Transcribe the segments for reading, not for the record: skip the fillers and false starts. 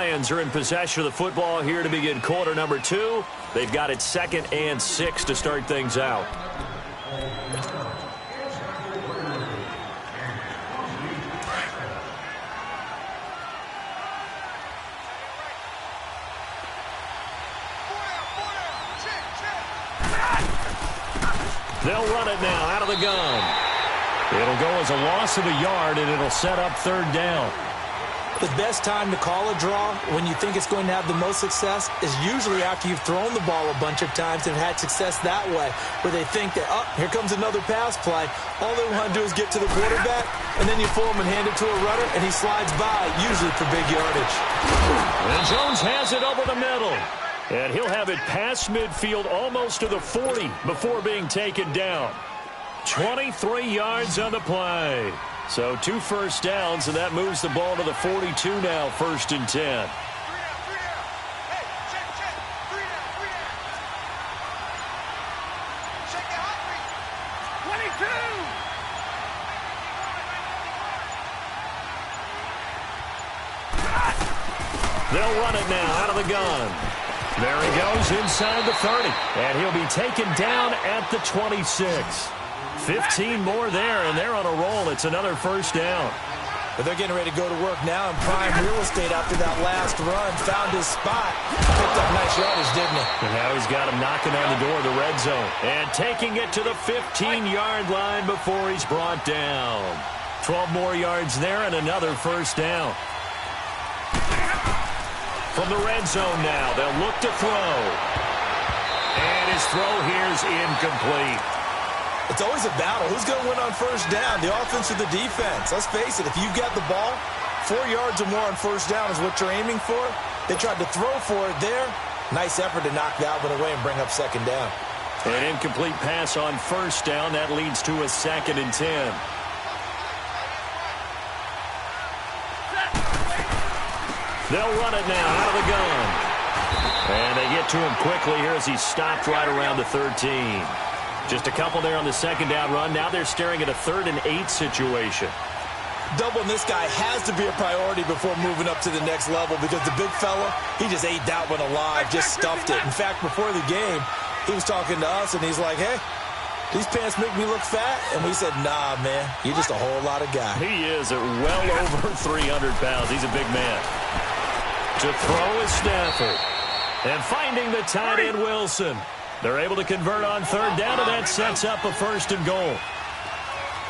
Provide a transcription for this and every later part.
Lions are in possession of the football here to begin quarter number 2. They've got it 2nd and 6 to start things out. They'll run it now out of the gun. It'll go as a loss of a yard, and it'll set up 3rd down. The best time to call a draw when you think it's going to have the most success is usually after you've thrown the ball a bunch of times and had success that way, where they think that, oh, here comes another pass play. All they want to do is get to the quarterback, and then you pull him and hand it to a runner, and he slides by, usually for big yardage. And Jones has it over the middle. And he'll have it past midfield almost to the 40 before being taken down. 23 yards on the play. So 2 first downs, and that moves the ball to the 42 now, 1st and 10. They'll run it now out of the gun. There he goes inside the 30, and he'll be taken down at the 26. 15 more there, and they're on a roll. It's another 1st down. But they're getting ready to go to work now in prime real estate after that last run. Found his spot. Picked up nice yardage, didn't he? And now he's got him knocking on the door of the red zone. And taking it to the 15-yard line before he's brought down. 12 more yards there and another 1st down. From the red zone now, they'll look to throw. And his throw here is incomplete. It's always a battle. Who's going to win on 1st down, the offense or the defense? Let's face it, if you've got the ball, 4 yards or more on 1st down is what you're aiming for. They tried to throw for it there. Nice effort to knock that one away and bring up 2nd down. An incomplete pass on 1st down. That leads to a 2nd and 10. They'll run it now out of the gun. And they get to him quickly here as he's stopped right around the 13. Just a couple there on the 2nd down run. Now they're staring at a 3rd and 8 situation. Doubling this guy has to be a priority before moving up to the next level because the big fella, he just ate that one alive, just stuffed it. In fact, before the game, he was talking to us, and he's like, hey, these pants make me look fat? And we said, nah, man, you're just a whole lot of guy. He is at well over 300 pounds. He's a big man. To throw is Stafford. And finding the tight end, Wilson. They're able to convert on 3rd down, and that sets up a 1st and goal.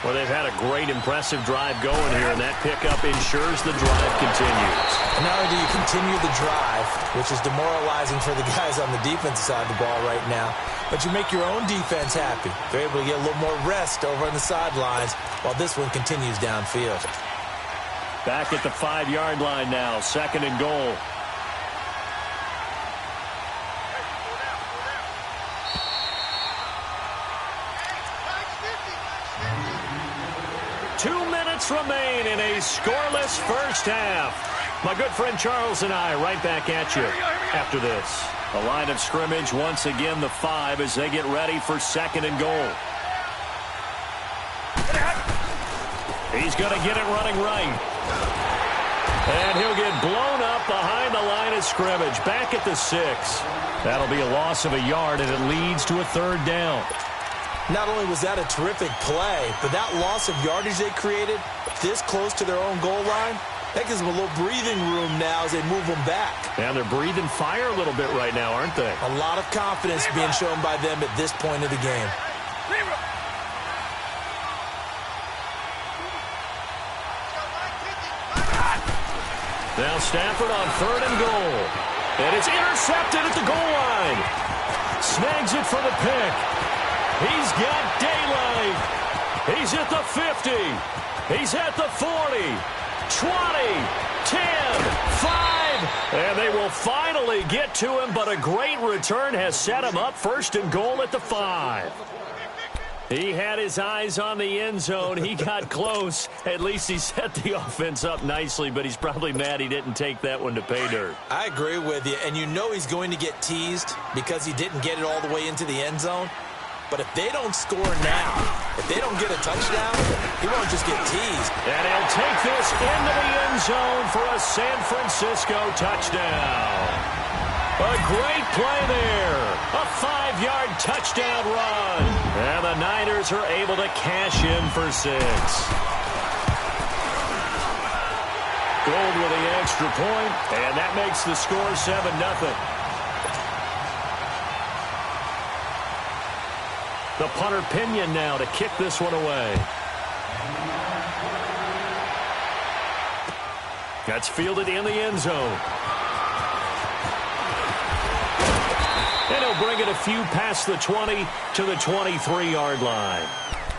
Well, they've had a great, impressive drive going here, and that pickup ensures the drive continues. And not only do you continue the drive, which is demoralizing for the guys on the defensive side of the ball right now, but you make your own defense happy. They're able to get a little more rest over on the sidelines while this one continues downfield. Back at the 5-yard line now, 2nd and goal. Remain in a scoreless 1st half. My good friend Charles and I right back at you after this. A line of scrimmage once again the 5 as they get ready for 2nd and goal. He's going to get it running right. And he'll get blown up behind the line of scrimmage back at the 6. That'll be a loss of a yard, and it leads to a 3rd down. Not only was that a terrific play, but that loss of yardage they created this close to their own goal line, that gives them a little breathing room now as they move them back. And they're breathing fire a little bit right now, aren't they? A lot of confidence being shown by them at this point of the game. Now Stafford on 3rd and goal. And it's intercepted at the goal line. Snags it for the pick. He's got daylight. He's at the 50. He's at the 40. 20. 10. 5. And they will finally get to him, but a great return has set him up 1st and goal at the 5. He had his eyes on the end zone. He got close. At least he set the offense up nicely, but he's probably mad he didn't take that one to pay dirt. I agree with you, and you know he's going to get teased because he didn't get it all the way into the end zone. But if they don't score now, if they don't get a touchdown, he won't just get teased. And he'll take this into the end zone for a San Francisco touchdown. A great play there. A 5-yard touchdown run. And the Niners are able to cash in for 6. Gold with the extra point, and that makes the score 7-0. The punter Pinion now to kick this one away. That's fielded in the end zone. And he'll bring it a few past the 20 to the 23-yard line.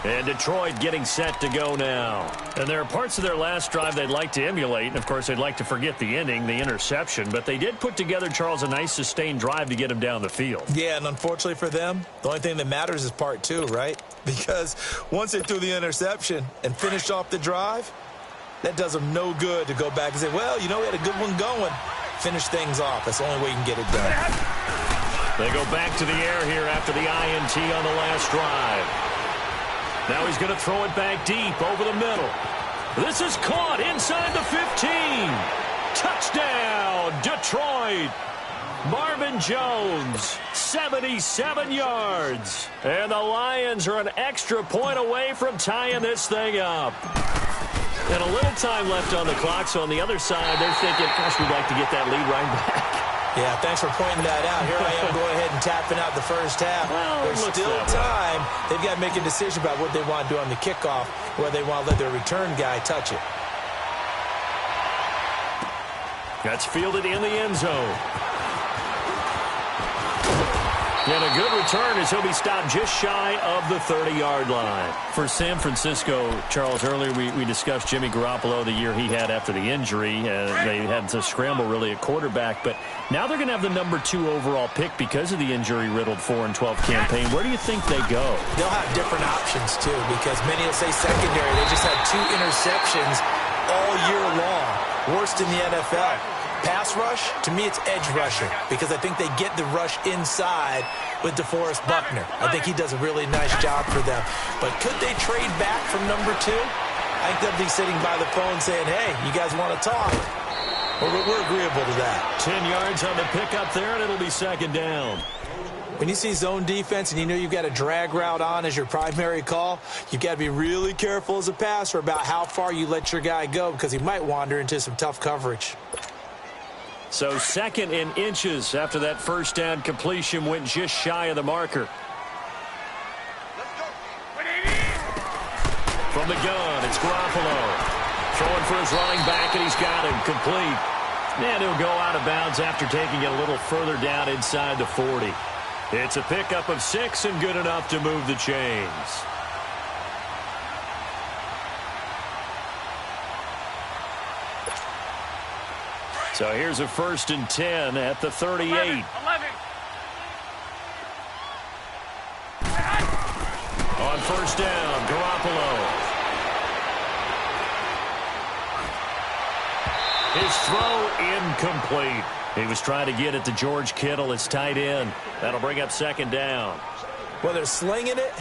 And Detroit getting set to go now. And there are parts of their last drive they'd like to emulate. And, of course, they'd like to forget the ending, the interception. But they did put together, Charles, a nice sustained drive to get him down the field. Yeah, and unfortunately for them, the only thing that matters is part 2, right? Because once they threw the interception and finished off the drive, that does them no good to go back and say, well, you know, we had a good one going. Finish things off. That's the only way you can get it done. They go back to the air here after the INT on the last drive. Now he's going to throw it back deep over the middle. This is caught inside the 15. Touchdown, Detroit. Marvin Jones, 77 yards. And the Lions are an extra point away from tying this thing up. And a little time left on the clock, so on the other side, they're thinking, gosh, we'd like to get that lead right back. Yeah, thanks for pointing that out. Here I am going ahead and tapping out the first half. Well, there's still time. They've got to make a decision about what they want to do on the kickoff, whether they want to let their return guy touch it. That's fielded in the end zone. And a good return as he'll be stopped just shy of the 30-yard line. For San Francisco, Charles, earlier we discussed Jimmy Garoppolo, the year he had after the injury. They had to scramble really at quarterback. But now they're going to have the number 2 overall pick because of the injury-riddled 4-12 campaign. Where do you think they go? They'll have different options, too, because many will say secondary. They just had 2 interceptions all year long. Worst in the NFL. Pass rush, to me, it's edge rushing because I think they get the rush inside with DeForest Buckner. I think he does a really nice job for them. But could they trade back from number 2? I think they'll be sitting by the phone saying, hey, you guys want to talk? We're agreeable to that. 10 yards on the pickup there, and it'll be second down. When you see zone defense and you know you've got a drag route on as your primary call, you've got to be really careful as a passer about how far you let your guy go because he might wander into some tough coverage. So 2nd in inches after that first down completion went just shy of the marker. From the gun, it's Garoppolo. Throwing for his running back, and he's got him complete. And he'll go out of bounds after taking it a little further down inside the 40. It's a pickup of 6 and good enough to move the chains. So here's a 1st and 10 at the 38. 11. On first down, Garoppolo. His throw incomplete. He was trying to get it to George Kittle, his tight end. That'll bring up 2nd down. Well, they're slinging it,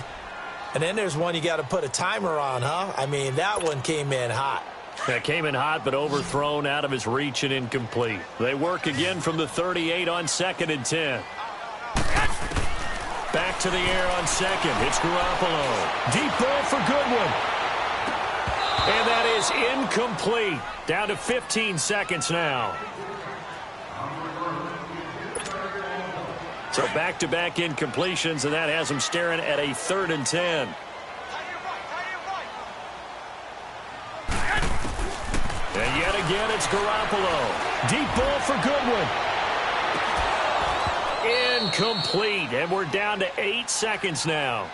and then there's one you got to put a timer on, huh? I mean, that one came in hot. That came in hot, but overthrown out of his reach and incomplete. They work again from the 38 on 2nd and 10. Back to the air on 2nd. It's Garoppolo. Deep ball for Goodwin. And that is incomplete. Down to 15 seconds now. So back-to-back incompletions, and that has them staring at a 3rd and 10. And yet again, it's Garoppolo. Deep ball for Goodwin. Incomplete, and we're down to 8 seconds now.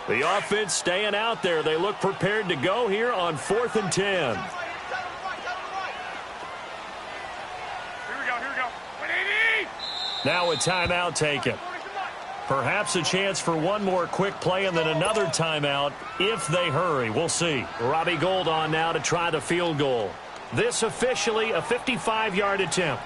The offense staying out there. They look prepared to go here on 4th and 10. Here we go. Now a timeout taken. Perhaps a chance for one more quick play and then another timeout if they hurry. We'll see. Robbie Gould on now to try the field goal. This officially a 55-yard attempt.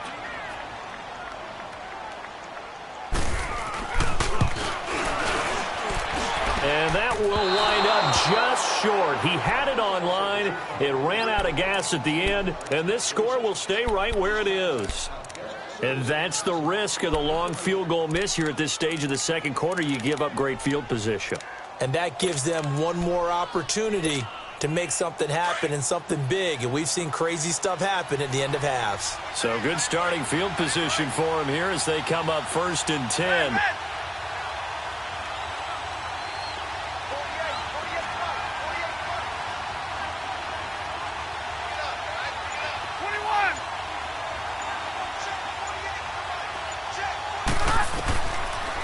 And that will wind up just short. He had it on line. It ran out of gas at the end, and this score will stay right where it is. And that's the risk of the long field goal miss here at this stage of the second quarter. You give up great field position. And that gives them one more opportunity to make something happen and something big. And we've seen crazy stuff happen at the end of halves. So good starting field position for them here as they come up 1st and 10.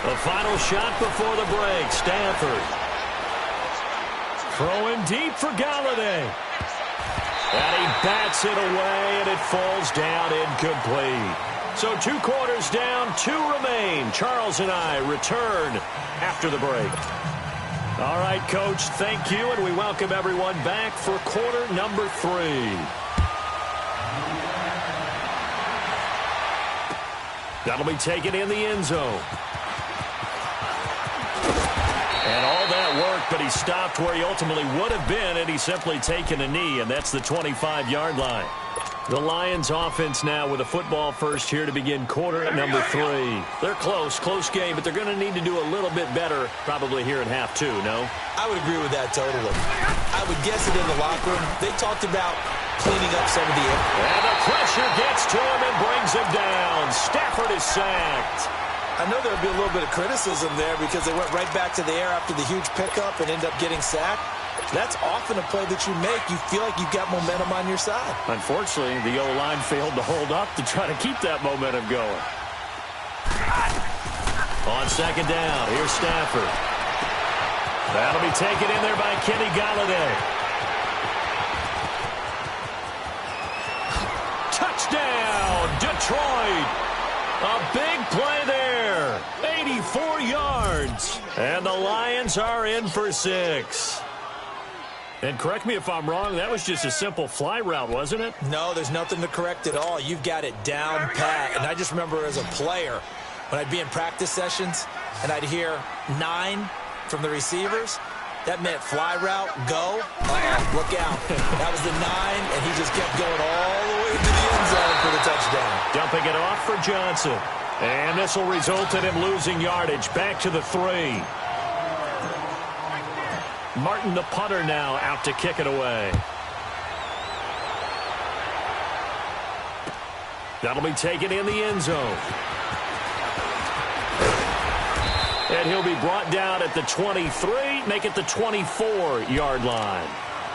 The final shot before the break. Stanford. Throwing deep for Galladay. And he bats it away, and it falls down incomplete. So 2 quarters down, 2 remain. Charles and I return after the break. All right, Coach, thank you, and we welcome everyone back for quarter number 3. That'll be taken in the end zone. And all that work, but he stopped where he ultimately would have been, and he's simply taken a knee, and that's the 25-yard line. The Lions offense now with a football first here to begin quarter number 3. They're close game, but they're going to need to do a little bit better probably here in half 2, no? I would agree with that totally. I would guess it in the locker room. They talked about cleaning up some of the air. And the pressure gets to him and brings him down. Stafford is sacked. I know there would be a little bit of criticism there because they went right back to the air after the huge pickup and ended up getting sacked. That's often a play that you make. You feel like you've got momentum on your side. Unfortunately, the O-line failed to hold up to try to keep that momentum going. On second down, here's Stafford. That'll be taken in there by Kenny Galladay. Touchdown, Detroit. A big play there. 84 yards. And the Lions are in for 6. And correct me if I'm wrong, that was just a simple fly route, wasn't it? No, there's nothing to correct at all. You've got it down pat. And I just remember as a player, when I'd be in practice sessions and I'd hear 9 from the receivers, that meant fly route, go. Look out. That was the 9, and he just kept going all the way to the end zone for the touchdown. Dumping it off for Johnson. And this will result in him losing yardage. Back to the 3. Martin, the punter, now out to kick it away. That'll be taken in the end zone. And he'll be brought down at the 23, make it the 24-yard line.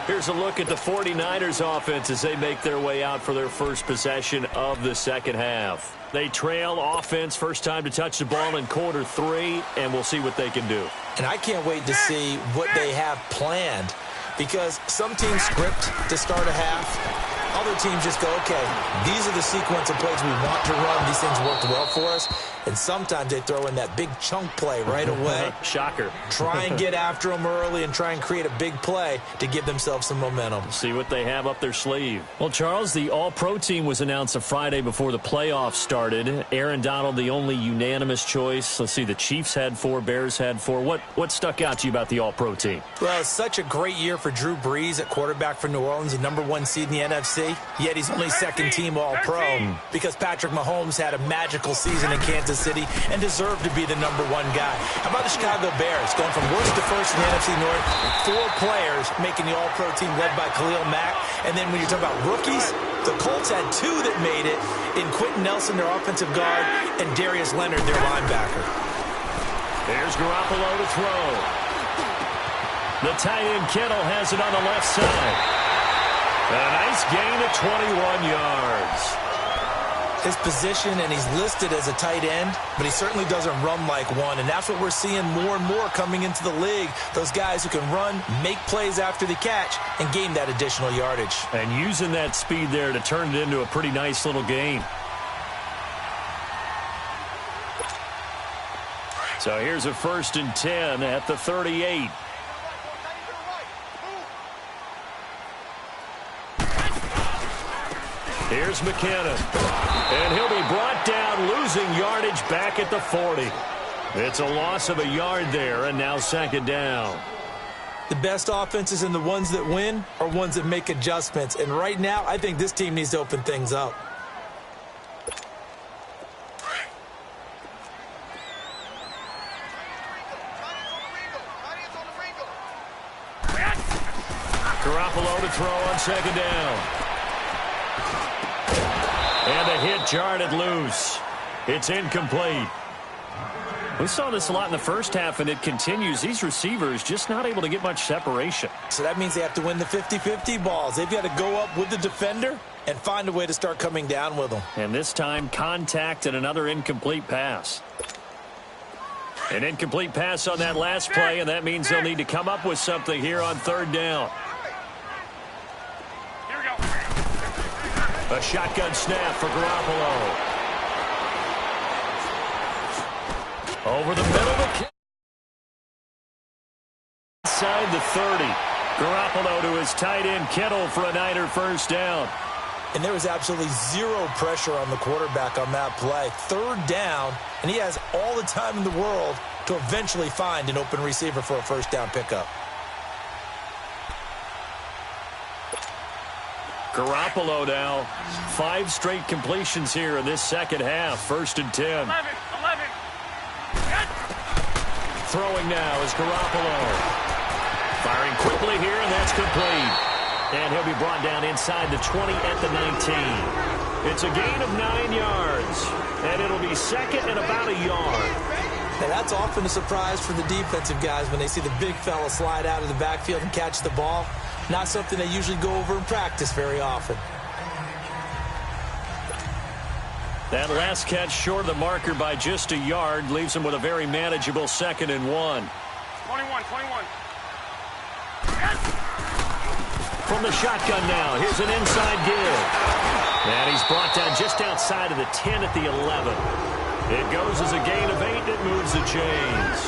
Here's a look at the 49ers offense as they make their way out for their first possession of the second half. They trail offense, first time to touch the ball in quarter 3, and we'll see what they can do. And I can't wait to see what they have planned, because some teams script to start a half. Other teams just go, okay, these are the sequence of plays we want to run. These things worked well for us. And sometimes they throw in that big chunk play right away. Shocker. Try and get after them early and try and create a big play to give themselves some momentum. See what they have up their sleeve. Well, Charles, the All-Pro team was announced a Friday before the playoffs started. Aaron Donald, the only unanimous choice. Let's see, the Chiefs had 4, Bears had 4. What stuck out to you about the All-Pro team? Well, it's such a great year for Drew Brees at quarterback for New Orleans, the #1 seed in the NFC. Yet he's only second-team All-Pro because Patrick Mahomes had a magical season in Kansas City and deserved to be the #1 guy. How about the Chicago Bears going from worst to first in the NFC North? 4 players making the All-Pro team led by Khalil Mack. And then when you talk about rookies, the Colts had 2 that made it in Quentin Nelson, their offensive guard, and Darius Leonard, their linebacker. There's Garoppolo to throw. The tight end Kittle has it on the left side. A nice gain of 21 yards. His position, and he's listed as a tight end, but he certainly doesn't run like one, and that's what we're seeing more and more coming into the league. Those guys who can run, make plays after the catch, and gain that additional yardage. And using that speed there to turn it into a pretty nice little gain. So here's a 1st and 10 at the 38. Here's McKinnon. And he'll be brought down, losing yardage back at the 40. It's a loss of a yard there, and now 2nd down. The best offenses and the ones that win are ones that make adjustments. And right now, I think this team needs to open things up. Garoppolo to throw on 2nd down. And a hit jarred loose. It's incomplete. We saw this a lot in the first half, and it continues. These receivers just not able to get much separation. So that means they have to win the 50-50 balls. They've got to go up with the defender and find a way to start coming down with them. And this time, contact and another incomplete pass. An incomplete pass on that last play, and that means they'll need to come up with something here on 3rd down. Here we go. A shotgun snap for Garoppolo. Over the middle, inside the 30. Garoppolo to his tight end, Kittle, for a Niner 1st down. And there was absolutely zero pressure on the quarterback on that play. 3rd down, and he has all the time in the world to eventually find an open receiver for a 1st down pickup. Garoppolo now, 5 straight completions here in this 2nd half. 1st and 10. 11. Throwing now is Garoppolo. Firing quickly here, and that's complete. And he'll be brought down inside the 20 at the 19. It's a gain of 9 yards, and it'll be 2nd and about a yard. And that's often a surprise for the defensive guys when they see the big fella slide out of the backfield and catch the ball. Not something they usually go over in practice very often. That last catch short of the marker by just a yard leaves him with a very manageable 2nd and 1. 21. From the shotgun now, here's an inside give. And he's brought down just outside of the 10 at the 11. It goes as a gain of 8. It moves the chains.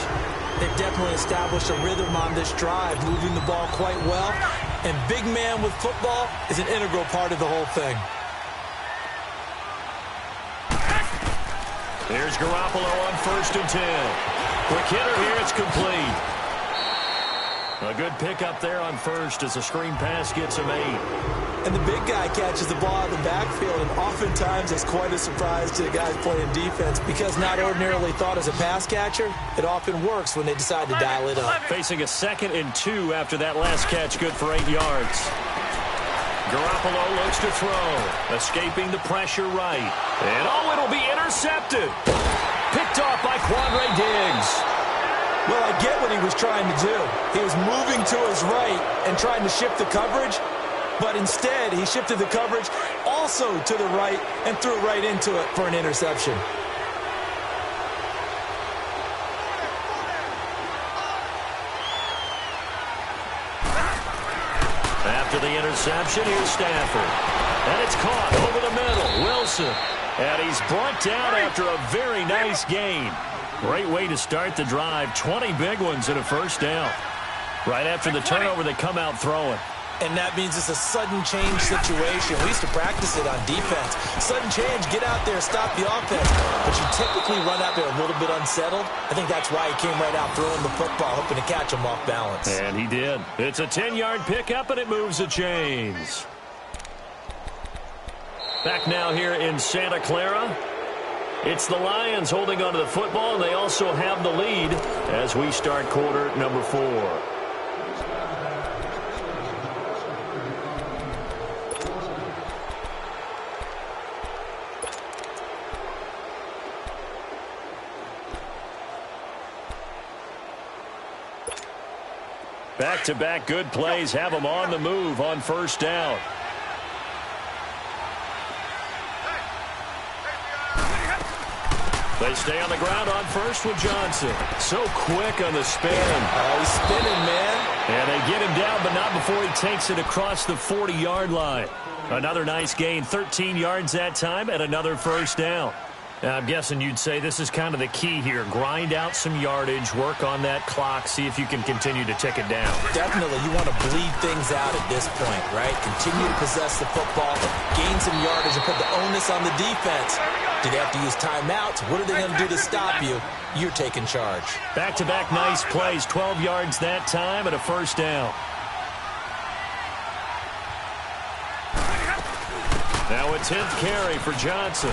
They've definitely established a rhythm on this drive, moving the ball quite well. And big man with football is an integral part of the whole thing. Here's Garoppolo on 1st and 10. Quick hitter here, it's complete. A good pickup there on 1st as a screen pass gets him 8. And the big guy catches the ball out of the backfield, and oftentimes it's quite a surprise to the guys playing defense because not ordinarily thought as a pass catcher, it often works when they decide to dial it up. Facing a 2nd and 2 after that last catch, good for 8 yards. Garoppolo looks to throw, escaping the pressure right. And it'll be intercepted. Picked off by Quandre Diggs. Well, I get what he was trying to do. He was moving to his right and trying to shift the coverage, but instead he shifted the coverage also to the right and threw right into it for an interception. After the interception, here's Stafford. And it's caught over the middle. Wilson. And he's brought down after a very nice gain. Great way to start the drive. 20 big ones and a 1st down. Right after the turnover, they come out throwing. And that means it's a sudden change situation. We used to practice it on defense. Sudden change, get out there, stop the offense. But you typically run out there a little bit unsettled. I think that's why he came right out throwing the football, hoping to catch him off balance. And he did. It's a 10-yard pickup, and it moves the chains. Back now here in Santa Clara. It's the Lions holding onto the football, and they also have the lead as we start quarter number 4. Back-to-back good plays have them on the move on 1st down. They stay on the ground on 1st with Johnson. So quick on the spin. Oh, he's spinning, man. And they get him down, but not before he takes it across the 40-yard line. Another nice gain, 13 yards that time, and another 1st down. I'm guessing you'd say this is kind of the key here. Grind out some yardage, work on that clock, see if you can continue to tick it down. Definitely. You want to bleed things out at this point, right? Continue to possess the football, gain some yardage, and put the onus on the defense. Do they have to use timeouts? What are they going to do to stop you? You're taking charge. Back-to-back nice plays, 12 yards that time and a first down. Now a 10th carry for Johnson.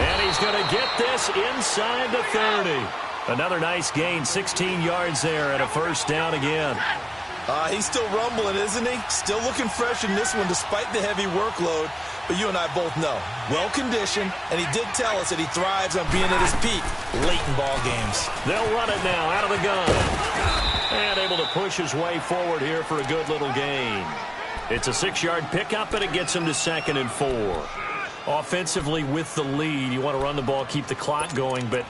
And he's going to get this inside the 30. Another nice gain, 16 yards there and a first down again. He's still rumbling, isn't he? Still looking fresh in this one despite the heavy workload. But you and I both know, well-conditioned, and he did tell us that he thrives on being at his peak late in ball games. They'll run it now out of the gun. And able to push his way forward here for a good little gain. It's a 6-yard pickup, and it gets him to 2nd and 4. Offensively with the lead, you want to run the ball, keep the clock going, but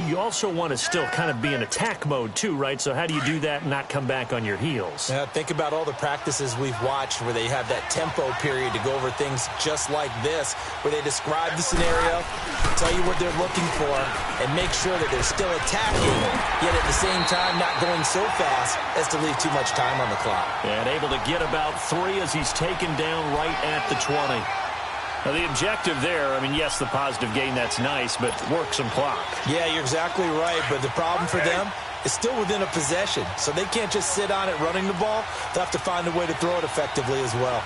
you also want to still kind of be in attack mode too, right? So how do you do that and not come back on your heels? Think about all the practices we've watched where they have that tempo period to go over things just like this, where they describe the scenario, tell you what they're looking for, and make sure that they're still attacking, yet at the same time not going so fast as to leave too much time on the clock. And able to get about 3 as he's taken down right at the 20. Now, the objective there, I mean, yes, the positive gain, that's nice, but work some clock. Yeah, you're exactly right, but the problem for them is still within a possession, so they can't just sit on it running the ball. They'll have to find a way to throw it effectively as well.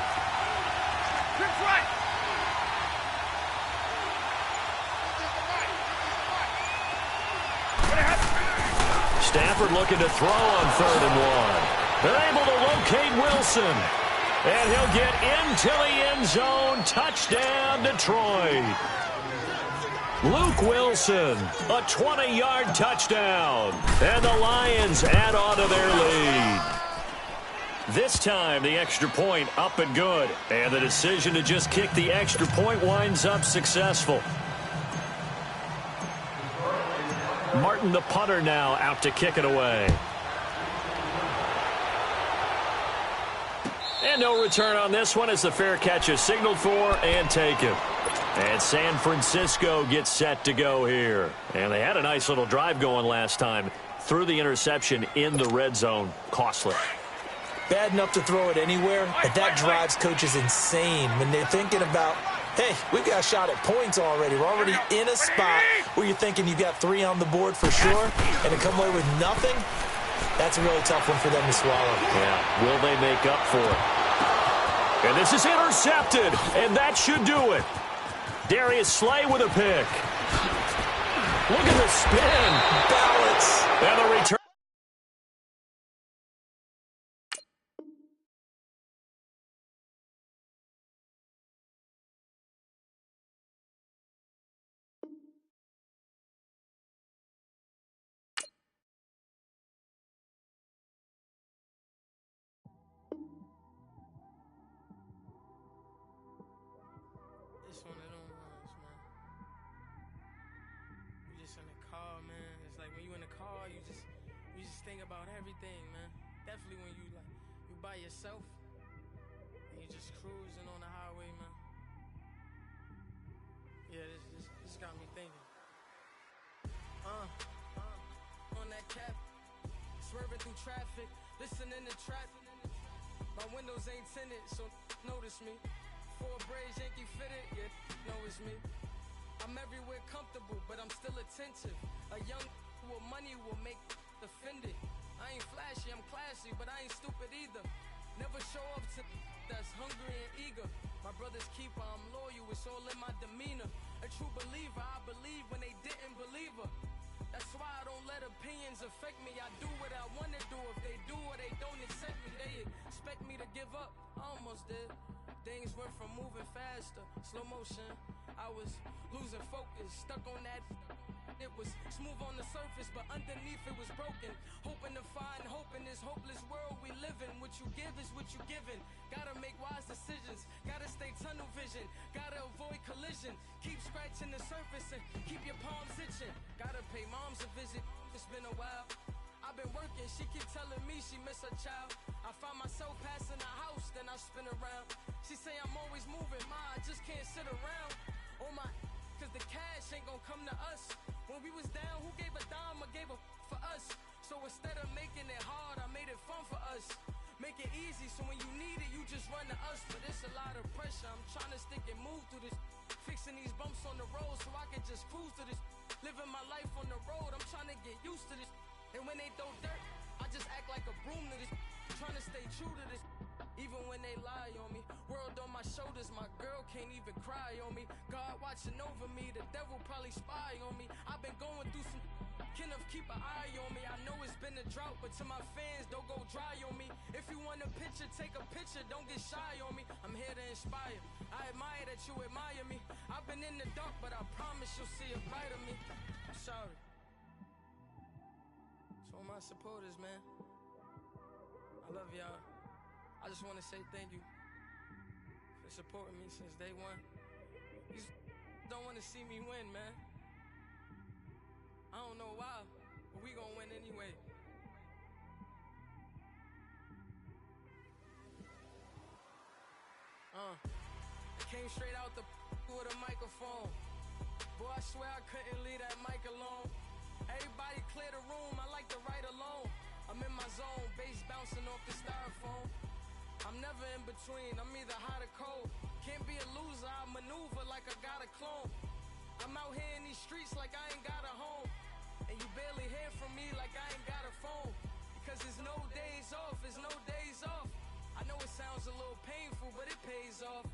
Stafford looking to throw on 3rd and 1. They're able to locate Wilson. And he'll get into the end zone. Touchdown, Detroit. Luke Wilson, a 20-yard touchdown. And the Lions add on to their lead. This time, the extra point up and good. And the decision to just kick the extra point winds up successful. Martin, the punter, now out to kick it away. And no return on this one as the fair catch is signaled for and taken. And San Francisco gets set to go here. And they had a nice little drive going last time. Threw the interception in the red zone. Costly. Bad enough to throw it anywhere, but that drives coaches insane when they're thinking about, hey, we've got a shot at points already. We're already in a spot where you're thinking you've got 3 on the board for sure, and to come away with nothing, that's a really tough one for them to swallow. Yeah, will they make up for it? And this is intercepted, and that should do it. Darius Slay with a pick. Look at the spin. Balance. And the return. It's one of them ones, man. You just in the car, man. It's like when you in the car, you just think about everything, man. Definitely when you by yourself and you just cruising on the highway, man. Yeah, this got me thinking. On that cap, swerving through traffic, listening to traffic. My windows ain't tinted, so notice me. 4 braids, Yankee fitted, yeah, know it's me. I'm everywhere comfortable, but I'm still attentive. A young with money will make offended. I ain't flashy, I'm classy, but I ain't stupid either. Never show up to that's hungry and eager. My brother's keeper, I'm loyal, it's all in my demeanor. A true believer, I believe when they didn't believe her. That's why I don't let opinions affect me. I do what I want to do. If they do or they don't accept me, they expect me to give up. I almost did. Things went from moving faster, slow motion. I was losing focus, stuck on that. It was smooth on the surface, but underneath it was broken. Hoping to find hope in this hopeless world we live in. What you give is what you given. Gotta make wise decisions. Gotta stay tunnel vision. Gotta avoid collision. Keep scratching the surface and keep your palms itching. Gotta pay moms a visit. It's been a while. I've been working, she keep telling me she miss her child. I find myself passing the house, then I spin around. She say I'm always moving, ma, I just can't sit around. On my instead of making it hard, I made it fun for us. Make it easy, so when you need it, you just run to us. But it's a lot of pressure, I'm trying to stick and move through this. Fixing these bumps on the road so I can just cruise to this. Living my life on the road, I'm trying to get used to this. And when they throw dirt, I just act like a broom to this. Trying to stay true to this. Even when they lie on me. World on my shoulders, my girl can't even cry on me. God watching over me, the devil probably spy on me. I've been going through some Kenneth, keep an eye on me. I know it's been a drought, but to my fans, don't go dry on me. If you want a picture, take a picture, don't get shy on me. I'm here to inspire. I admire that you admire me. I've been in the dark, but I promise you'll see a brighter me. I'm sorry. To all my supporters, man, I love y'all. I just want to say thank you for supporting me since day one. You don't want to see me win, man. I don't know why, but we gonna win anyway. I came straight out the with a microphone. Boy, I swear I couldn't leave that mic alone. Everybody clear the room, I like to write alone. I'm in my zone, bass bouncing off the styrofoam. I'm never in between, I'm either hot or cold. Can't be a loser, I maneuver like I got a clone. I'm out here in these streets like I ain't got a home. And you barely hear from me like I ain't got a phone. Because there's no days off, there's no days off. I know it sounds a little painful, but it pays off.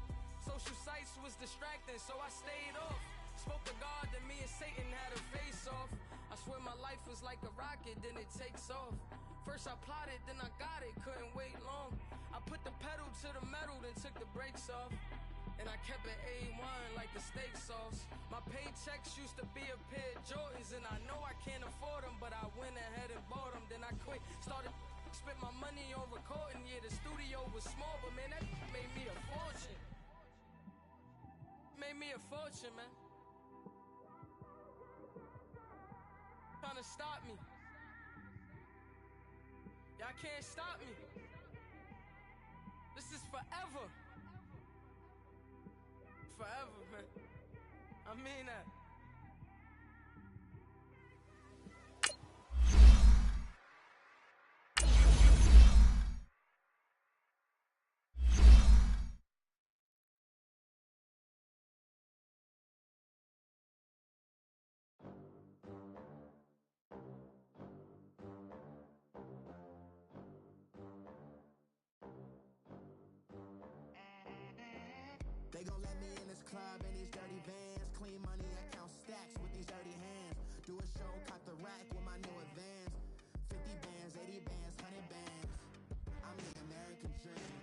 Social sites was distracting, so I stayed off. Spoke to God that me and Satan had a face off. I swear my life was like a rocket, then it takes off. First I plotted, then I got it, couldn't wait long. I put the pedal to the metal, then took the brakes off. And I kept it A1 like the steak sauce. My paychecks used to be a pair of Jordans, and I know I can't afford them, but I went ahead and bought them. Then I quit, started spent my money on recording. Yeah, the studio was small, but man, that made me a fortune. Made me a fortune, man. Trying to stop me. Y'all can't stop me. This is forever. Forever, man. I mean that. They gon' let me in this club in these dirty vans. Clean money, I count stacks with these dirty hands. Do a show, caught the rack with my new advance. 50 bands, 80 bands, 100 bands. I'm the American dream.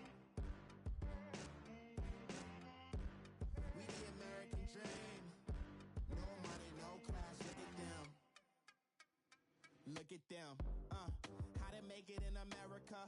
We the American dream. No money, no class, look at them. Look at them. How to make it in America.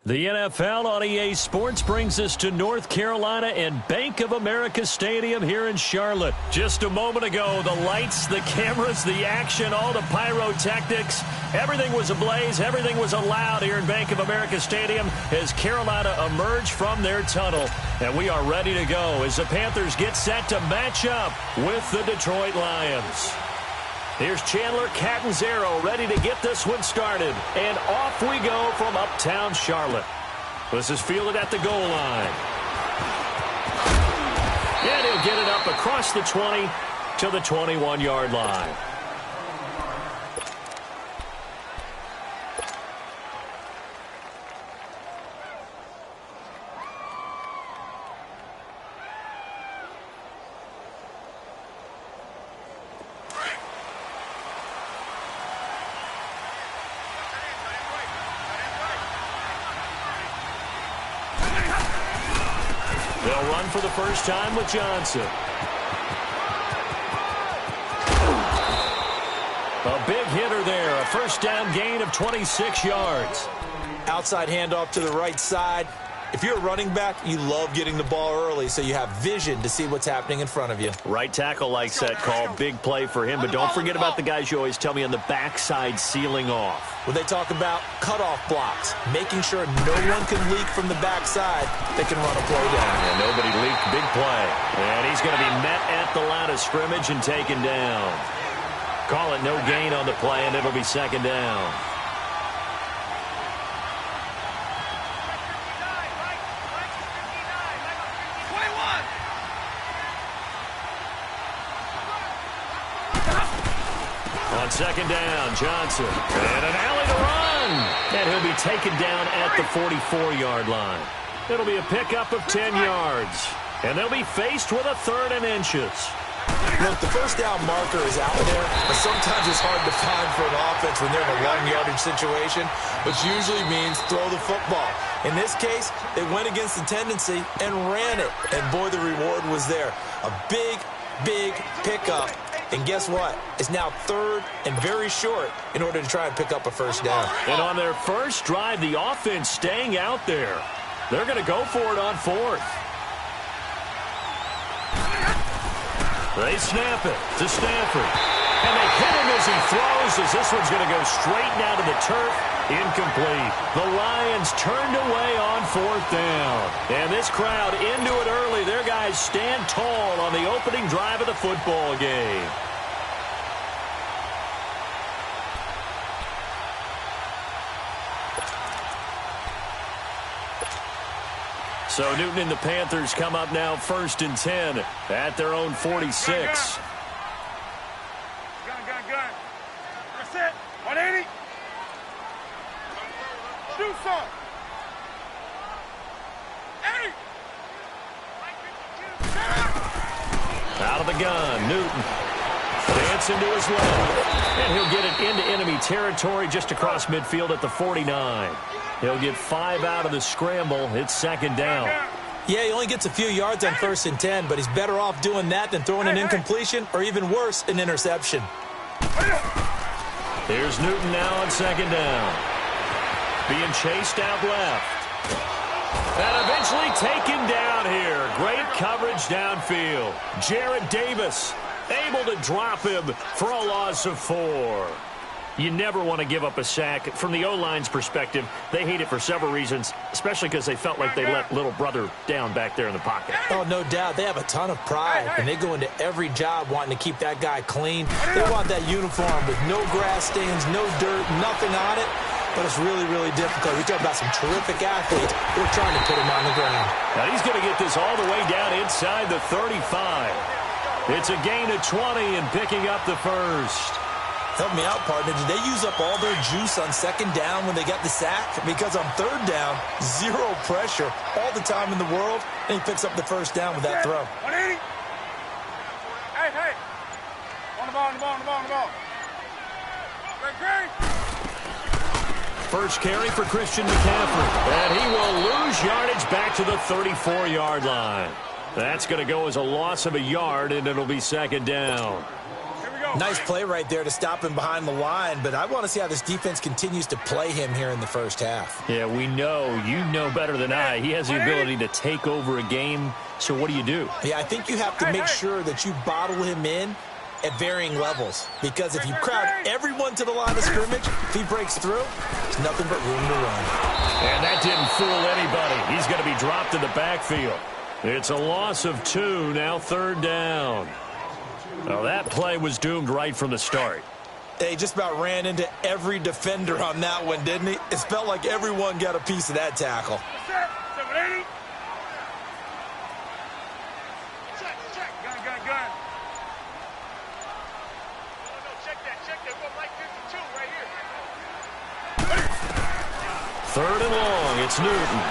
The NFL on EA Sports brings us to North Carolina and Bank of America Stadium here in Charlotte. Just a moment ago, the lights, the cameras, the action, all the pyrotechnics, everything was ablaze, everything was allowed here in Bank of America Stadium as Carolina emerged from their tunnel. And we are ready to go as the Panthers get set to match up with the Detroit Lions. Here's Chandler Catanzaro ready to get this one started. And off we go from uptown Charlotte. This is fielded at the goal line. And he'll get it up across the 20 to the 21-yard line. They'll run for the first time with Johnson. A big hitter there, a first down gain of 26 yards. Outside handoff to the right side. If you're a running back, you love getting the ball early so you have vision to see what's happening in front of you. Right tackle likes that call. Big play for him, but don't forget about the guys you always tell me on the backside sealing off. When they talk about cutoff blocks, making sure no one can leak from the backside, they can run a play down. And nobody leaked. Big play. And he's going to be met at the line of scrimmage and taken down. Call it no gain on the play, and it'll be second down. On second down, Johnson. And an alley to run. And he'll be taken down at the 44-yard line. It'll be a pickup of 10 yards. And they'll be faced with a 3rd and inches. Look, the first down marker is out there, but sometimes it's hard to find for an offense when they're in a long yardage situation, which usually means throw the football. In this case, they went against the tendency and ran it. And boy, the reward was there. A big, big pickup. And guess what? It's now 3rd and very short in order to try and pick up a first down. And on their first drive, the offense staying out there. They're going to go for it on 4th. They snap it to Stanford. And they hit him as he throws, as this one's going to go straight down to the turf. Incomplete. The Lions turned away on 4th down. And this crowd into it early. Their guys stand tall on the opening drive of the football game. So Newton and the Panthers come up now 1st and 10 at their own 46. Gun. That's it. 180. Do some. 80. Out of the gun, Newton. Dancing to his left. And he'll get it into enemy territory just across midfield at the 49. He'll get 5 out of the scramble. It's second down. Yeah, he only gets a few yards on 1st and 10, but he's better off doing that than throwing an incompletion or even worse, an interception. Here's Newton now on second down. Being chased out left. And eventually taken down here. Great coverage downfield. Jared Davis able to drop him for a loss of 4. You never want to give up a sack. From the O-line's perspective, they hate it for several reasons, especially because they felt like they let little brother down back there in the pocket. Oh, no doubt. They have a ton of pride, and they go into every job wanting to keep that guy clean. They want that uniform with no grass stains, no dirt, nothing on it. But it's really, really difficult. We talk about some terrific athletes. We're trying to put him on the ground. Now he's going to get this all the way down inside the 35. It's a gain of 20 and picking up the first. Help me out, partner. Did they use up all their juice on second down when they got the sack? Because on 3rd down, 0 pressure, all the time in the world, and he picks up the first down with that throw. 180. Hey. On the ball. Great. First carry for Christian McCaffrey. And he will lose yardage back to the 34-yard line. That's going to go as a loss of a yard, and it'll be second down. Nice play right there to stop him behind the line, but I want to see how this defense continues to play him here in the first half. Yeah, we know. You know better than I. He has the ability to take over a game, so what do? Yeah, I think you have to make sure that you bottle him in at varying levels, because if you crowd everyone to the line of scrimmage, if he breaks through, there's nothing but room to run. And that didn't fool anybody. He's going to be dropped in the backfield. It's a loss of 2, now 3rd down. Well, that play was doomed right from the start. He just about ran into every defender on that one, didn't he? It felt like everyone got a piece of that tackle. 780. Check. Gun. No, check that. Go right 52 right here. 3rd and long. It's Newton.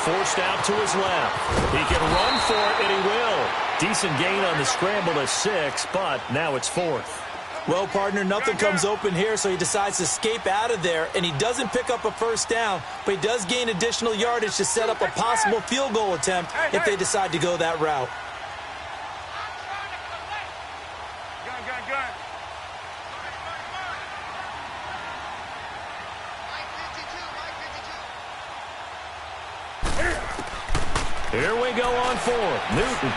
Forced out to his left. He can run for it, and he will. Decent gain on the scramble to 6, but now it's 4th. Well, partner, nothing comes open here, so he decides to escape out of there, and he doesn't pick up a first down, but he does gain additional yardage to set up a possible field goal attempt if they decide to go that route. Gun. Here we go on 4th. Newton.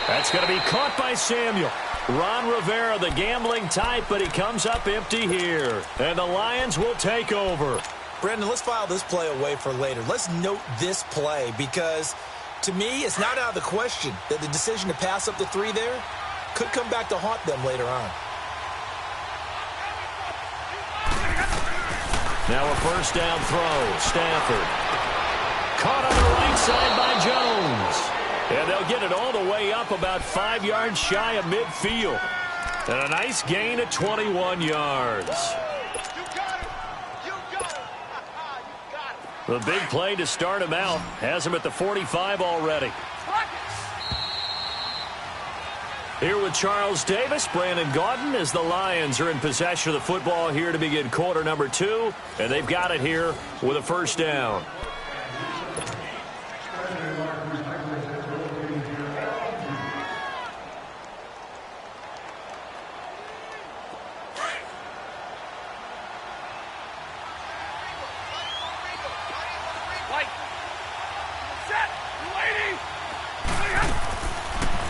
That's going to be caught by Samuel. Ron Rivera, the gambling type, but he comes up empty here. And the Lions will take over. Brendan, let's file this play away for later. Let's note this play because, to me, it's not out of the question that the decision to pass up the 3 there, could come back to haunt them later on. Now a first down throw. Stafford. Caught on the right side by Jones. And they'll get it all the way up about 5 yards shy of midfield. And a nice gain of 21 yards. You got it. You got it. You got it. The big play to start him out has him at the 45 already. Here with Charles Davis, Brandon Gaudin, as the Lions are in possession of the football here to begin quarter number 2. And they've got it here with a first down.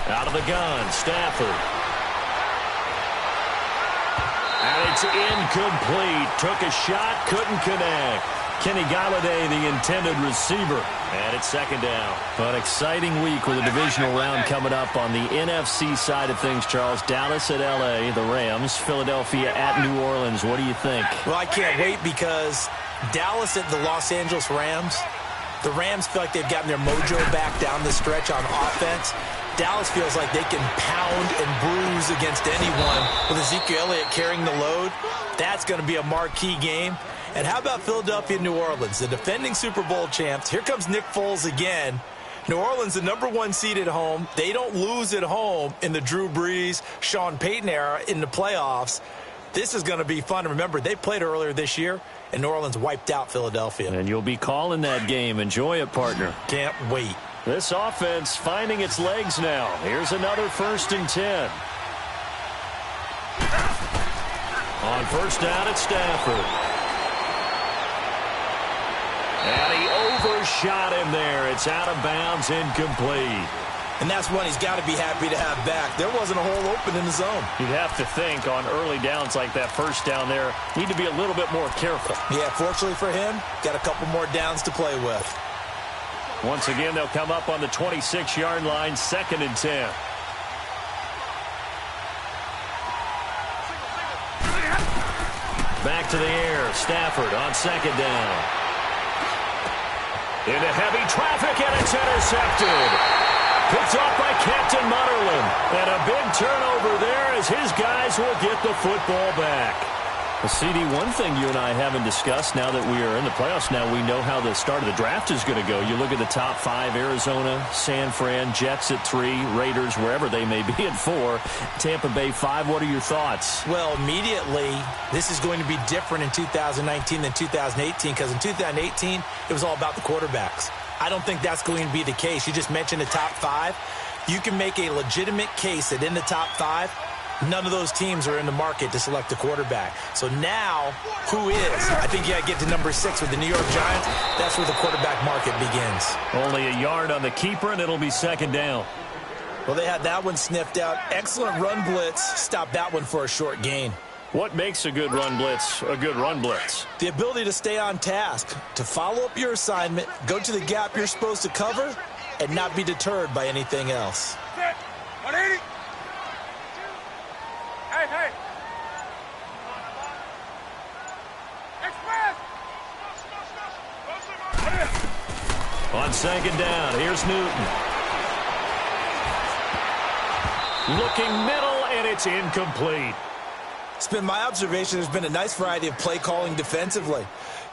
Out of the gun, Stafford. And it's incomplete. Took a shot, couldn't connect. Kenny Galladay, the intended receiver. And it's second down. An exciting week with a divisional round coming up on the NFC side of things, Charles. Dallas at L.A., the Rams. Philadelphia at New Orleans. What do you think? Well, I can't wait because Dallas at the Los Angeles Rams. The Rams feel like they've gotten their mojo back down the stretch on offense. Dallas feels like they can pound and bruise against anyone with Ezekiel Elliott carrying the load. That's going to be a marquee game. And how about Philadelphia and New Orleans, the defending Super Bowl champs? Here comes Nick Foles again. New Orleans, the #1 seed at home. They don't lose at home in the Drew Brees, Sean Payton era in the playoffs. This is going to be fun. Remember, they played earlier this year, and New Orleans wiped out Philadelphia. And you'll be calling that game. Enjoy it, partner. Can't wait. This offense finding its legs now. Here's another 1st and 10. On first down at Stafford. And he overshot him there. It's out of bounds, incomplete. And that's one he's got to be happy to have back. There wasn't a hole open in the zone. You'd have to think on early downs like that first down there, need to be a little bit more careful. Yeah, fortunately for him, got a couple more downs to play with. Once again, they'll come up on the 26-yard line, 2nd and 10. Back to the air. Stafford on 2nd down. Into heavy traffic, and it's intercepted. Picked off by Captain Mutterland. And a big turnover there as his guys will get the football back. Well, CD, one thing you and I haven't discussed now that we are in the playoffs now, we know how the start of the draft is going to go. You look at the top 5, Arizona, San Fran, Jets at 3, Raiders, wherever they may be at 4, Tampa Bay 5. What are your thoughts? Well, immediately, this is going to be different in 2019 than 2018 because in 2018, it was all about the quarterbacks. I don't think that's going to be the case. You just mentioned the top 5. You can make a legitimate case that in the top 5, none of those teams are in the market to select a quarterback. So now, who is? I think you got to get to number 6 with the New York Giants. That's where the quarterback market begins. Only a yard on the keeper, and it'll be 2nd down. Well, they had that one sniffed out. Excellent run blitz. Stopped that one for a short gain. What makes a good run blitz a good run blitz? The ability to stay on task, to follow up your assignment, go to the gap you're supposed to cover, and not be deterred by anything else. 180. Hey. Express. On 2nd down, here's Newton. Looking middle, and it's incomplete. It's been my observation there's been a nice variety of play calling defensively.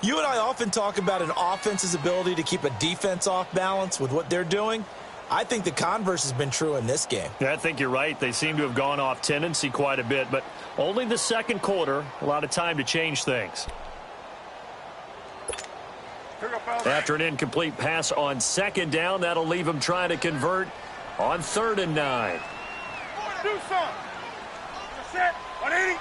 You and I often talk about an offense's ability to keep a defense off balance with what they're doing. I think the converse has been true in this game. Yeah, I think you're right. They seem to have gone off tendency quite a bit, but only the 2nd quarter, a lot of time to change things. After an incomplete pass on 2nd down, that'll leave them trying to convert on 3rd and 9. Do something. Set. 180.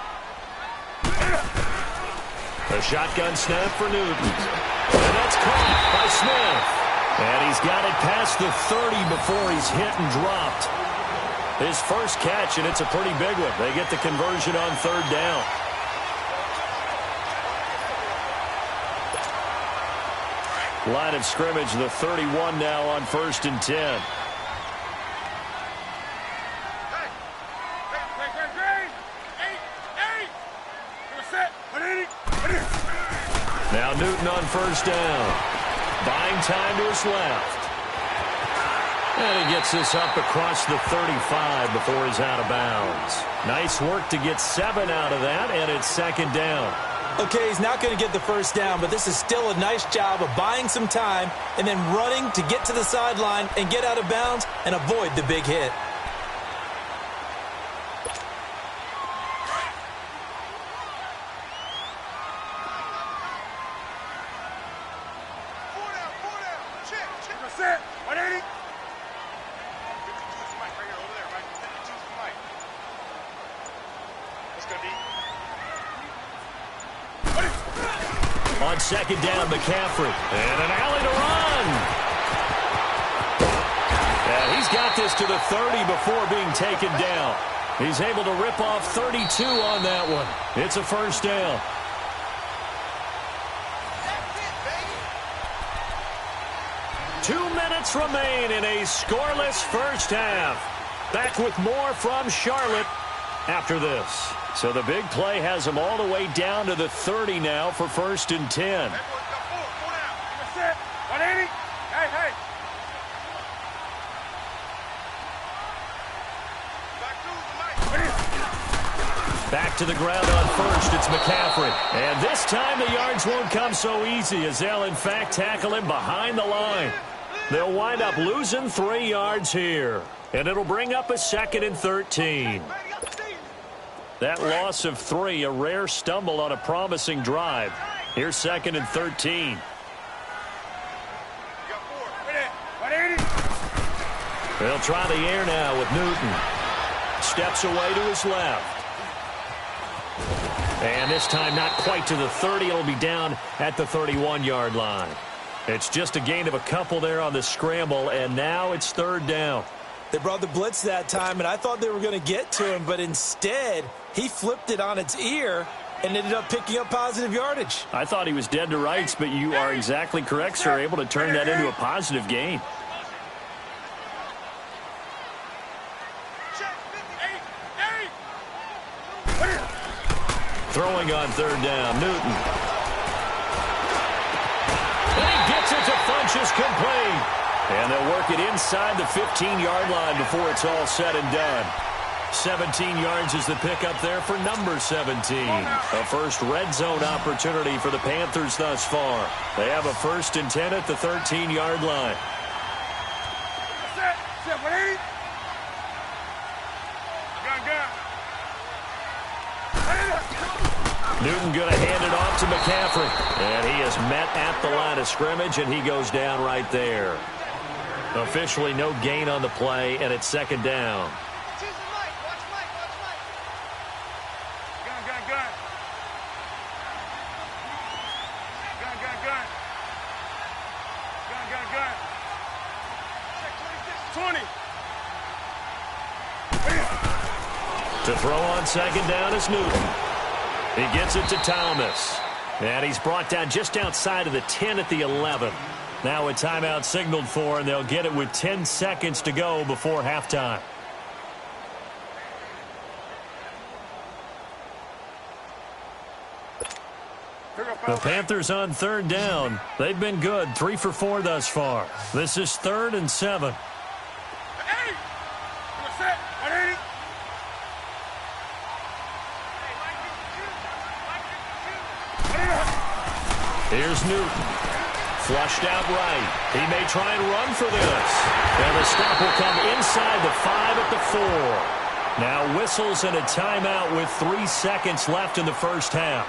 A shotgun snap for Newton. And that's caught by Smith. And he's got it past the 30 before he's hit and dropped. His first catch, and it's a pretty big one. They get the conversion on 3rd down. Line of scrimmage, the 31 now on 1st and 10. Now Newton on first down. Buying time to his left. And he gets this up across the 35 before he's out of bounds. Nice work to get 7 out of that, and it's second down. Okay, he's not going to get the first down, but this is still a nice job of buying some time and then running to get to the sideline and get out of bounds and avoid the big hit. On second down, McCaffrey. And an alley to run. And he's got this to the 30 before being taken down. He's able to rip off 32 on that one. It's a first down. That's it, baby. 2 minutes remain in a scoreless first half. Back with more from Charlotte after this. So the big play has him all the way down to the 30 now for first and 10. Back to the ground on first, it's McCaffrey. And this time the yards won't come so easy as they'll in fact tackle him behind the line. They'll wind up losing 3 yards here. And it'll bring up a second and 13. That loss of 3, a rare stumble on a promising drive. Here's second and 13. They'll try the air now with Newton. Steps away to his left. And this time not quite to the 30. It'll be down at the 31-yard line. It's just a gain of a couple there on the scramble, and now it's third down. They brought the blitz that time, and I thought they were going to get to him, but instead he flipped it on its ear and ended up picking up positive yardage. I thought he was dead to rights, but you are exactly correct, sir, able to turn that into a positive gain. Throwing on third down, Newton. And he gets it to Funchess complete. And they'll work it inside the 15-yard line before it's all said and done. 17 yards is the pickup there for number 17. A first red zone opportunity for the Panthers thus far. They have a first and 10 at the 13-yard line. Newton going to hand it off to McCaffrey. And he is met at the line of scrimmage, and he goes down right there. Officially no gain on the play, and it's second down. To throw on second down is Newton. He gets it to Thomas. And he's brought down just outside of the 10 at the 11. Now a timeout signaled for, and they'll get it with 10 seconds to go before halftime. The Panthers on third down. They've been good, 3 for 4 thus far. This is 3rd and 7. Here's Newton. Flushed out right. He may try and run for this. And the stop will come inside the 5 at the 4. Now whistles and a timeout with 3 seconds left in the first half.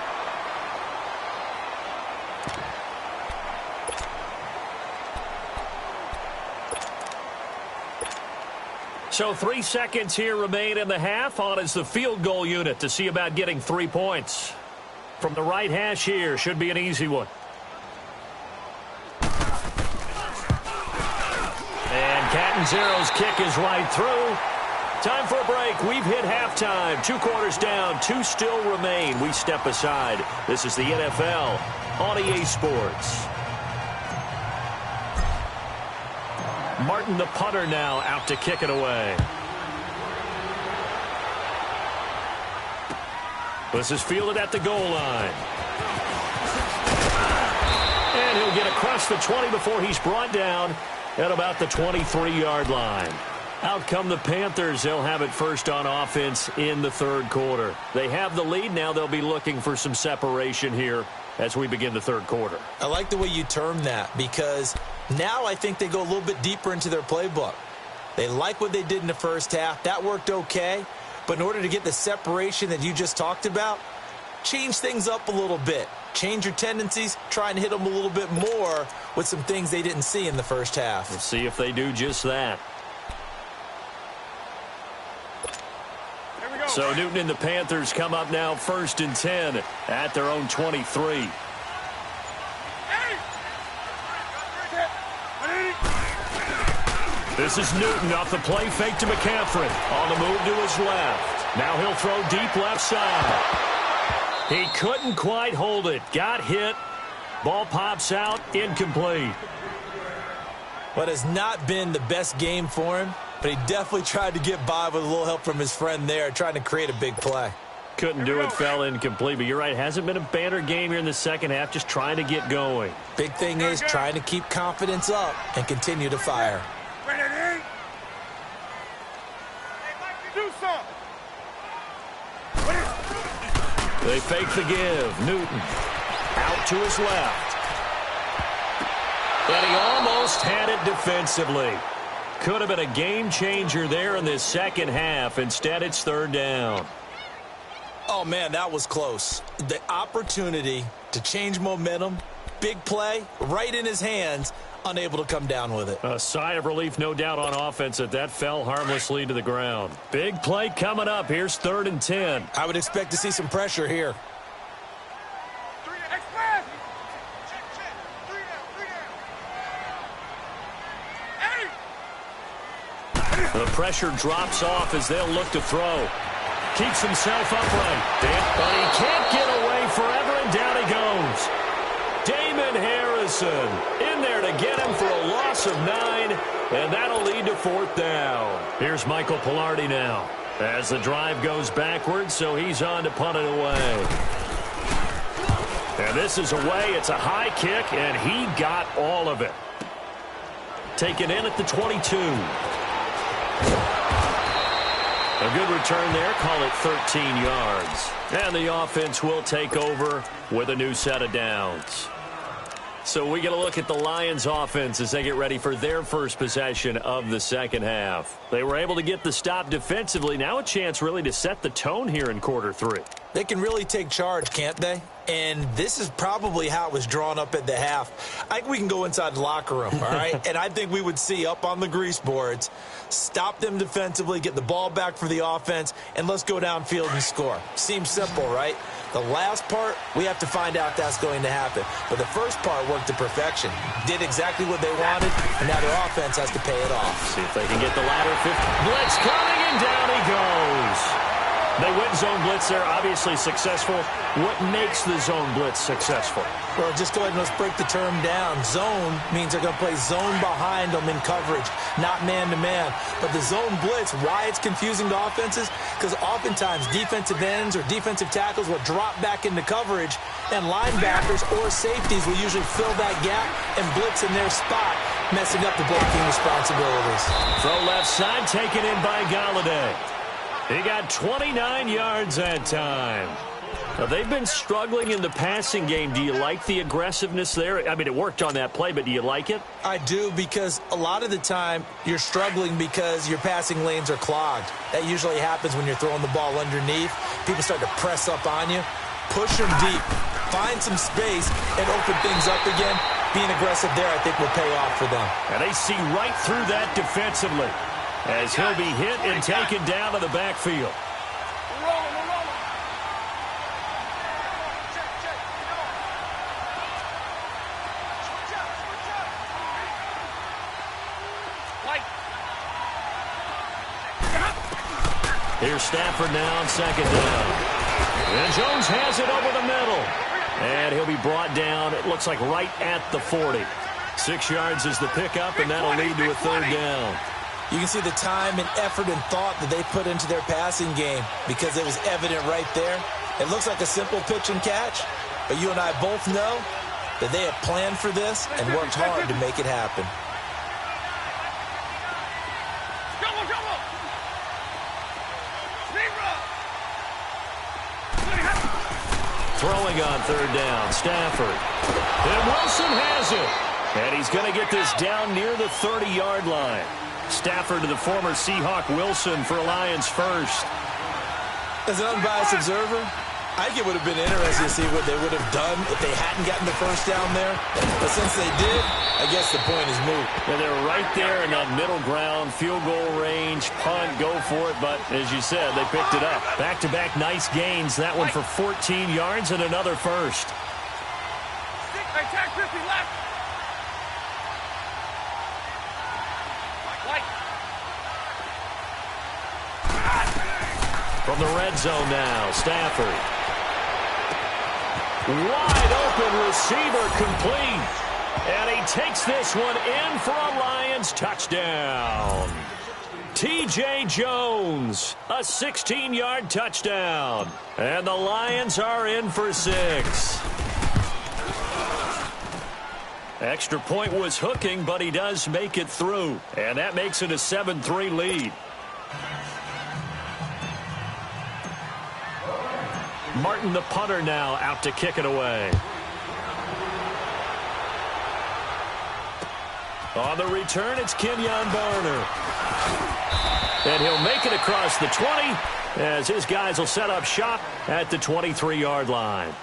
So 3 seconds here remain in the half. On is the field goal unit to see about getting 3 points. From the right hash here, should be an easy one. And Catanzaro's kick is right through. Time for a break. We've hit halftime. 2 quarters down, 2 still remain. We step aside. This is the NFL on EA Sports. Martin, the punter, now out to kick it away. This is fielded at the goal line. And he'll get across the 20 before he's brought down at about the 23-yard line. Out come the Panthers. They'll have it first on offense in the third quarter. They have the lead. Now they'll be looking for some separation here as we begin the third quarter. I like the way you term that, because now I think they go a little bit deeper into their playbook. They like what they did in the first half. That worked okay. But in order to get the separation that you just talked about, change things up a little bit. Change your tendencies. Try and hit them a little bit more with some things they didn't see in the first half. We'll see if they do just that. So Newton and the Panthers come up now 1st and 10 at their own 23. This is Newton off the play fake to McCaffrey. On the move to his left. Now he'll throw deep left side. He couldn't quite hold it. Got hit. Ball pops out. Incomplete. What has not been the best game for him, but he definitely tried to get by with a little help from his friend there, trying to create a big play. Couldn't do it, fell incomplete. But you're right, hasn't been a banner game here in the second half, just trying to get going. Big thing is trying to keep confidence up and continue to fire. They fake the give. Newton out to his left. And he almost had it defensively. Could have been a game changer there in this second half. Instead, it's third down. Oh, man, that was close. The opportunity to change momentum, big play, right in his hands, unable to come down with it. A sigh of relief, no doubt, on offense that fell harmlessly to the ground. Big play coming up. Here's 3rd and 10. I would expect to see some pressure here. The pressure drops off as they'll look to throw. Keeps himself upright. But he can't get away forever, and down he goes. Damon Harrison in there to get him for a loss of 9, and that'll lead to 4th down. Here's Michael Pilardi now as the drive goes backwards, so he's on to punt it away. And this is away. It's a high kick, and he got all of it. Taken in at the 22. A good return there. Call it 13 yards. And the offense will take over with a new set of downs. So we get a look at the Lions offense as they get ready for their first possession of the second half. They were able to get the stop defensively. Now a chance really to set the tone here in quarter 3. They can really take charge, can't they? And this is probably how it was drawn up at the half. I think we can go inside the locker room, all right? And I think we would see up on the grease boards, stop them defensively, get the ball back for the offense, and let's go downfield and score. Seems simple, right? The last part, we have to find out that's going to happen. But the first part worked to perfection. Did exactly what they wanted, and now their offense has to pay it off. See if they can get the ladder. Blitz coming, and down he goes. They went zone blitz there, obviously successful. What makes the zone blitz successful? Well, just go ahead and let's break the term down. Zone means they're going to play zone behind them in coverage, not man-to-man. But the zone blitz, why it's confusing to offenses? Because oftentimes defensive ends or defensive tackles will drop back into coverage, and linebackers or safeties will usually fill that gap and blitz in their spot, messing up the blocking responsibilities. Throw left side, taken in by Galladay. He got 29 yards that time. Now, they've been struggling in the passing game. Do you like the aggressiveness there? I mean, it worked on that play, but do you like it? I do, because a lot of the time you're struggling because your passing lanes are clogged. That usually happens when you're throwing the ball underneath. People start to press up on you. Push them deep. Find some space and open things up again. Being aggressive there, I think, will pay off for them. And they see right through that defensively as he'll be hit and taken down to the backfield. Here's Stafford now on 2nd down. And Jones has it over the middle. And he'll be brought down, it looks like right at the 40. 6 yards is the pickup, and that'll lead to a 3rd down. You can see the time and effort and thought that they put into their passing game because it was evident right there. It looks like a simple pitch and catch, but you and I both know that they have planned for this and worked hard to make it happen. Throwing on third down, Stafford. And Wilson has it. And he's going to get this down near the 30-yard line. Stafford to the former Seahawk Wilson for Lions first. As an unbiased observer, I think it would have been interesting to see what they would have done if they hadn't gotten the first down there. But since they did, I guess the point is moot. Yeah, they're right there in that middle ground, field goal range, punt, go for it. But as you said, they picked it up. Back-to-back nice gains. That one for 14 yards and another first. Attack 50 left. From the red zone now, Stafford. Wide open receiver complete. And he takes this one in for a Lions touchdown. T.J. Jones, a 16-yard touchdown. And the Lions are in for 6. Extra point was hooking, but he does make it through. And that makes it a 7-3 lead. Martin, the punter, now out to kick it away. On the return, it's Kenyon Barner. And he'll make it across the 20 as his guys will set up shop at the 23-yard line.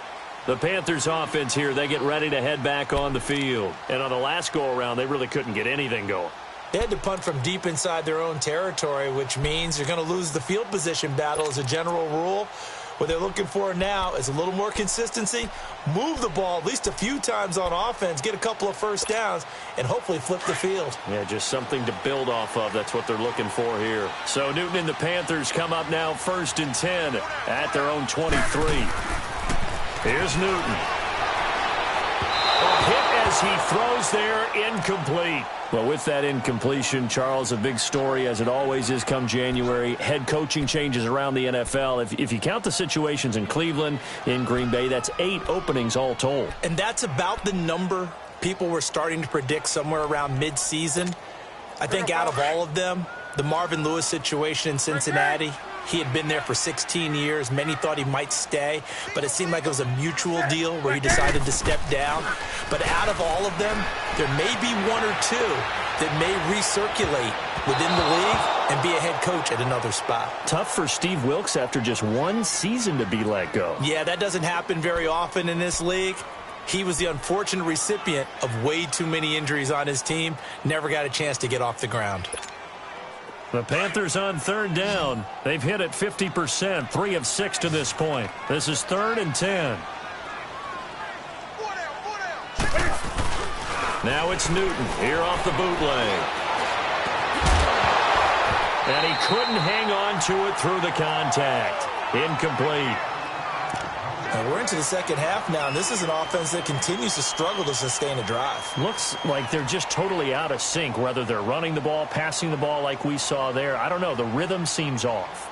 The Panthers offense here, they get ready to head back on the field. And on the last go-around, they really couldn't get anything going. They had to punt from deep inside their own territory, which means you're going to lose the field position battle as a general rule. What they're looking for now is a little more consistency, move the ball at least a few times on offense, get a couple of first downs, and hopefully flip the field. Yeah, just something to build off of. That's what they're looking for here. So Newton and the Panthers come up now 1st and 10 at their own 23. Here's Newton. A hit as he throws there, incomplete. Well, with that incompletion, Charles, a big story, as it always is come January. Head coaching changes around the NFL. If you count the situations in Cleveland, in Green Bay, that's 8 openings all told. And that's about the number people were starting to predict somewhere around mid-season. I think out of all of them, the Marvin Lewis situation in Cincinnati, he had been there for 16 years. Many thought he might stay, but it seemed like it was a mutual deal where he decided to step down. But out of all of them, there may be one or two that may recirculate within the league and be a head coach at another spot. Tough for Steve Wilks after just one season to be let go. Yeah, that doesn't happen very often in this league. He was the unfortunate recipient of way too many injuries on his team. Never got a chance to get off the ground. The Panthers on 3rd down. They've hit it 50%, 3 of 6 to this point. This is 3rd and 10. Now it's Newton here off the bootleg. And he couldn't hang on to it through the contact. Incomplete. And we're into the second half now, and this is an offense that continues to struggle to sustain a drive. Looks like they're just totally out of sync, whether they're running the ball, passing the ball like we saw there. I don't know. The rhythm seems off.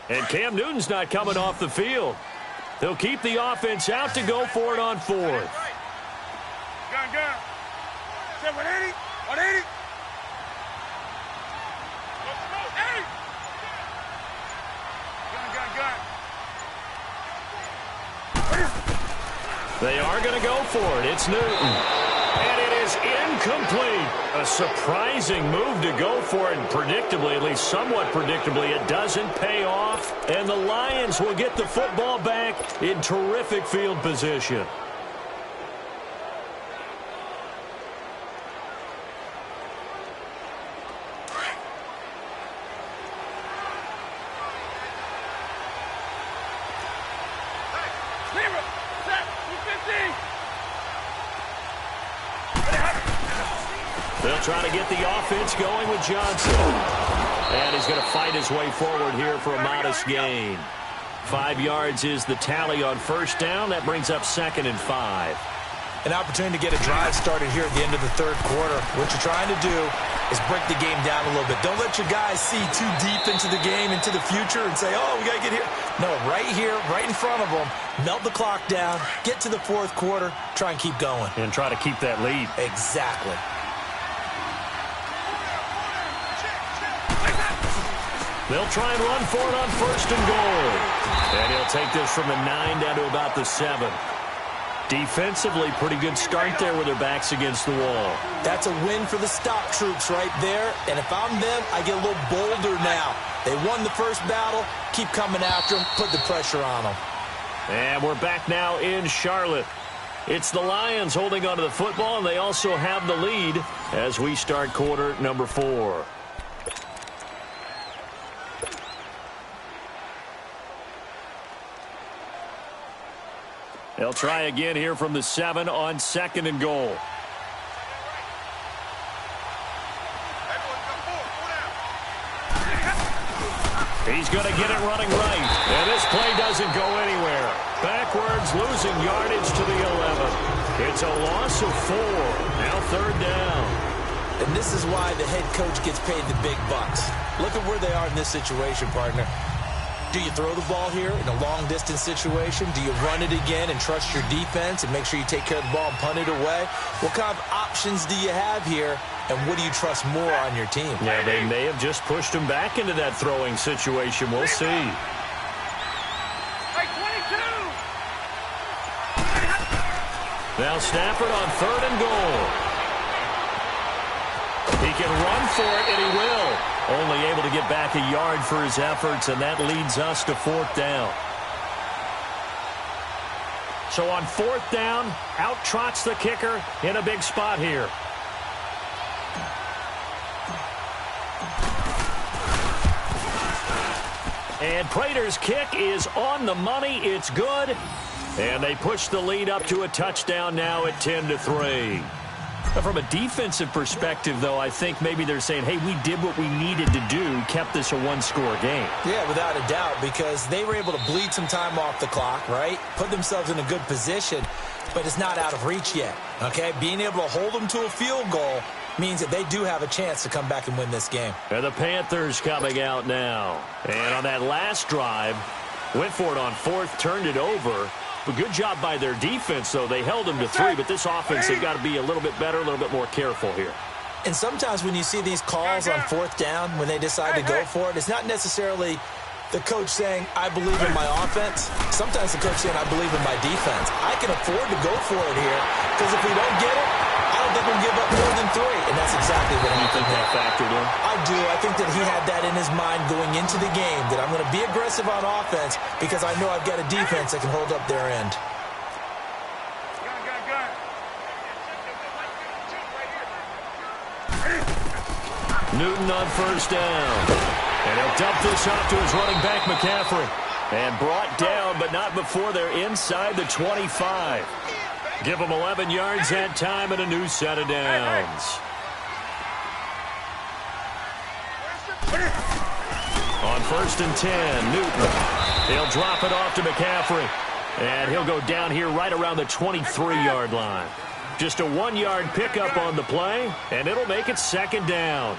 And Cam Newton's not coming off the field. They'll keep the offense out to go for it on 4th. Gun. 180. 180. Gun. They are going to go for it. It's Newton. And it is incomplete. A surprising move to go for it. And predictably, at least somewhat predictably, it doesn't pay off. And the Lions will get the football back in terrific field position. They'll try to get the offense going with Johnson. And he's going to fight his way forward here for a modest gain. 5 yards is the tally on 1st down. That brings up 2nd and 5. An opportunity to get a drive started here at the end of the 3rd quarter. What you're trying to do is break the game down a little bit. Don't let your guys see too deep into the game, into the future, and say, oh, we got to get here. No, right here, right in front of them, melt the clock down, get to the fourth quarter, try and keep going. And try to keep that lead. Exactly. They'll try and run for it on first and goal. And he'll take this from the 9 down to about the 7. Defensively, pretty good start there with their backs against the wall. That's a win for the stop troops right there. And if I'm them, I get a little bolder now. They won the first battle. Keep coming after them. Put the pressure on them. And we're back now in Charlotte. It's the Lions holding onto the football, and they also have the lead as we start quarter number 4. They'll try again here from the 7 on second and goal. He's going to get it running right. And this play doesn't go anywhere. Backwards, losing yardage to the 11. It's a loss of 4. Now third down. And this is why the head coach gets paid the big bucks. Look at where they are in this situation, partner. Do you throw the ball here in a long-distance situation? Do you run it again and trust your defense and make sure you take care of the ball and punt it away? What kind of options do you have here, and what do you trust more on your team? Yeah, they may have just pushed him back into that throwing situation. We'll see. Now Stafford on third and goal. He can run for it, and he will. Only able to get back a yard for his efforts, and that leads us to fourth down. So on fourth down, out trots the kicker in a big spot here. And Prater's kick is on the money. It's good. And they push the lead up to a touchdown now at 10-3. From a defensive perspective, though, I think maybe they're saying, hey, we did what we needed to do, kept this a one-score game. Yeah, without a doubt, because they were able to bleed some time off the clock, right? Put themselves in a good position, but it's not out of reach yet, okay? Being able to hold them to a field goal means that they do have a chance to come back and win this game. And the Panthers coming out now. And on that last drive, went for it on fourth, turned it over. But good job by their defense, though. They held them to 3, but this offense, they've got to be a little bit better, a little bit more careful here. And sometimes when you see these calls on fourth down, when they decide to go for it, it's not necessarily the coach saying, I believe in my offense. Sometimes the coach saying, I believe in my defense. I can afford to go for it here, because if we don't get it, I don't think we'll give up more than 3. And that's exactly what you think that factored in? I do. I think that he had that in his mind going into the game, that I'm going to be aggressive on offense because I know I've got a defense that can hold up their end. Newton on first down. And he'll dump this off to his running back, McCaffrey. And brought down, but not before they're inside the 25. Give them 11 yards that time and a new set of downs. On first and 10, Newton. He'll drop it off to McCaffrey. And he'll go down here right around the 23-yard line. Just a 1-yard pickup on the play, and it'll make it second down.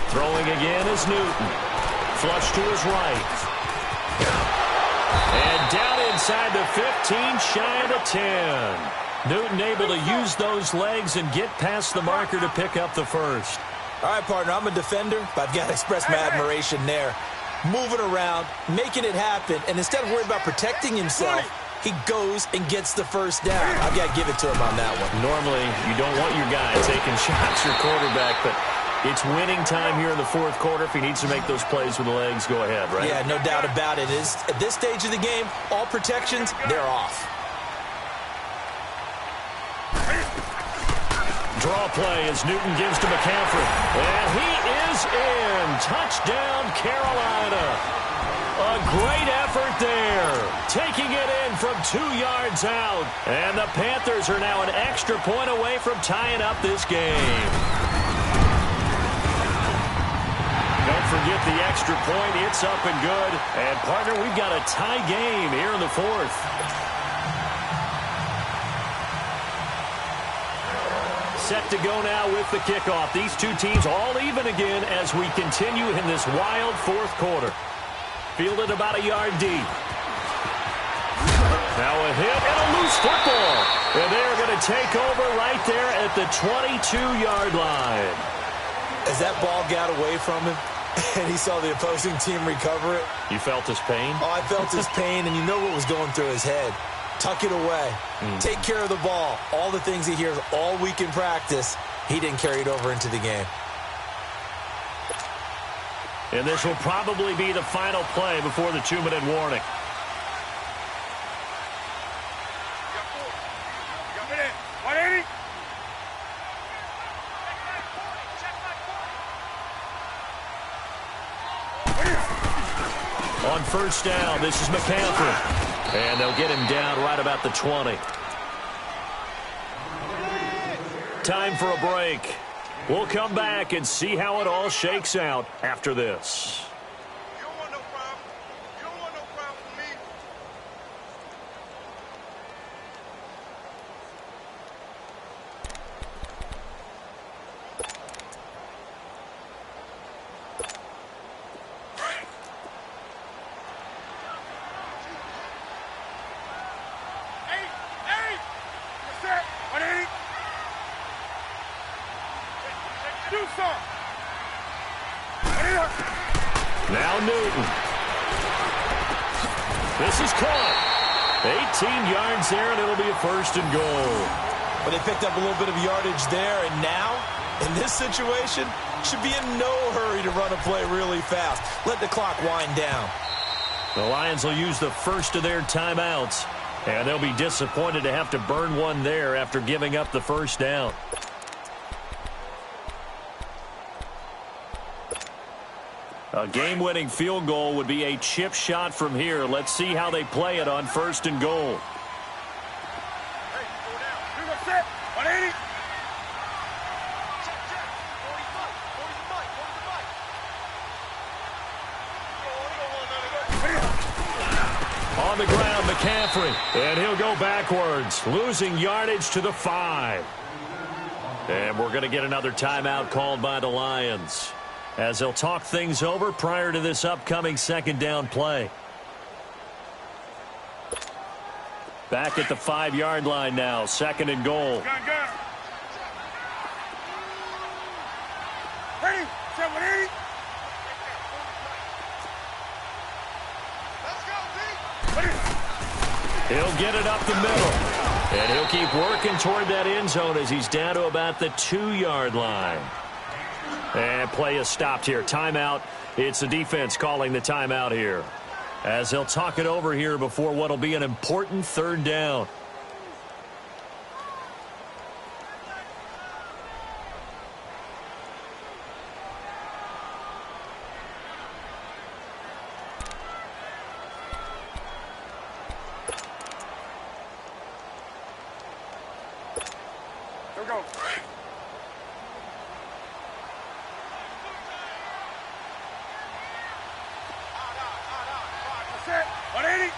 Throwing again is Newton. Flush to his right. And down inside the 15, shy of the 10. Newton able to use those legs and get past the marker to pick up the first. All right, partner, I'm a defender, but I've got to express my admiration there. Moving around, making it happen, and instead of worrying about protecting himself, he goes and gets the first down. I've got to give it to him on that one. Normally, you don't want your guy taking shots, your quarterback, but it's winning time here in the fourth quarter. If he needs to make those plays with the legs, go ahead, right? Yeah, no doubt about it. At this stage of the game, all protections, they're off. Draw play as Newton gives to McCaffrey. And he is in. Touchdown, Carolina. A great effort there. Taking it in from 2 yards out. And the Panthers are now an extra point away from tying up this game. Don't forget the extra point. It's up and good. And, partner, we've got a tie game here in the fourth. Set to go now with the kickoff. These two teams all even again as we continue in this wild fourth quarter. Fielded about a yard deep. Now a hit and a loose football. And they're going to take over right there at the 22-yard line. As that ball got away from him and he saw the opposing team recover it. You felt his pain? Oh, I felt his pain, and you know what was going through his head. Tuck it away. Take care of the ball. All the things he hears all week in practice, he didn't carry it over into the game. And this will probably be the final play before the 2-minute warning. On first down, this is McCaffrey. And they'll get him down right about the 20. Time for a break. We'll come back and see how it all shakes out after this. You don't want no problem. You don't want no problem with me. Hey! What's that? 180? Do something. Now Newton. This is caught. 18 yards there, and it'll be a first and goal. But they picked up a little bit of yardage there, and now, in this situation, should be in no hurry to run a play really fast. Let the clock wind down. The Lions will use the first of their timeouts, and they'll be disappointed to have to burn one there after giving up the first down. A game-winning field goal would be a chip shot from here. Let's see how they play it on first and goal. Hey, go down. You gonna set? 180? Check. 40 mic. On the ground, McCaffrey. And he'll go backwards, losing yardage to the 5. And we're going to get another timeout called by the Lions, as they'll talk things over prior to this upcoming second down play. Back at the 5-yard line now, second and goal. Gun. Ready? 780? Let's go, D. He'll get it up the middle. And he'll keep working toward that end zone as he's down to about the 2-yard line. And play is stopped here. Timeout. It's the defense calling the timeout here, as they'll talk it over here before what will be an important third down. Here we go. Set. 180.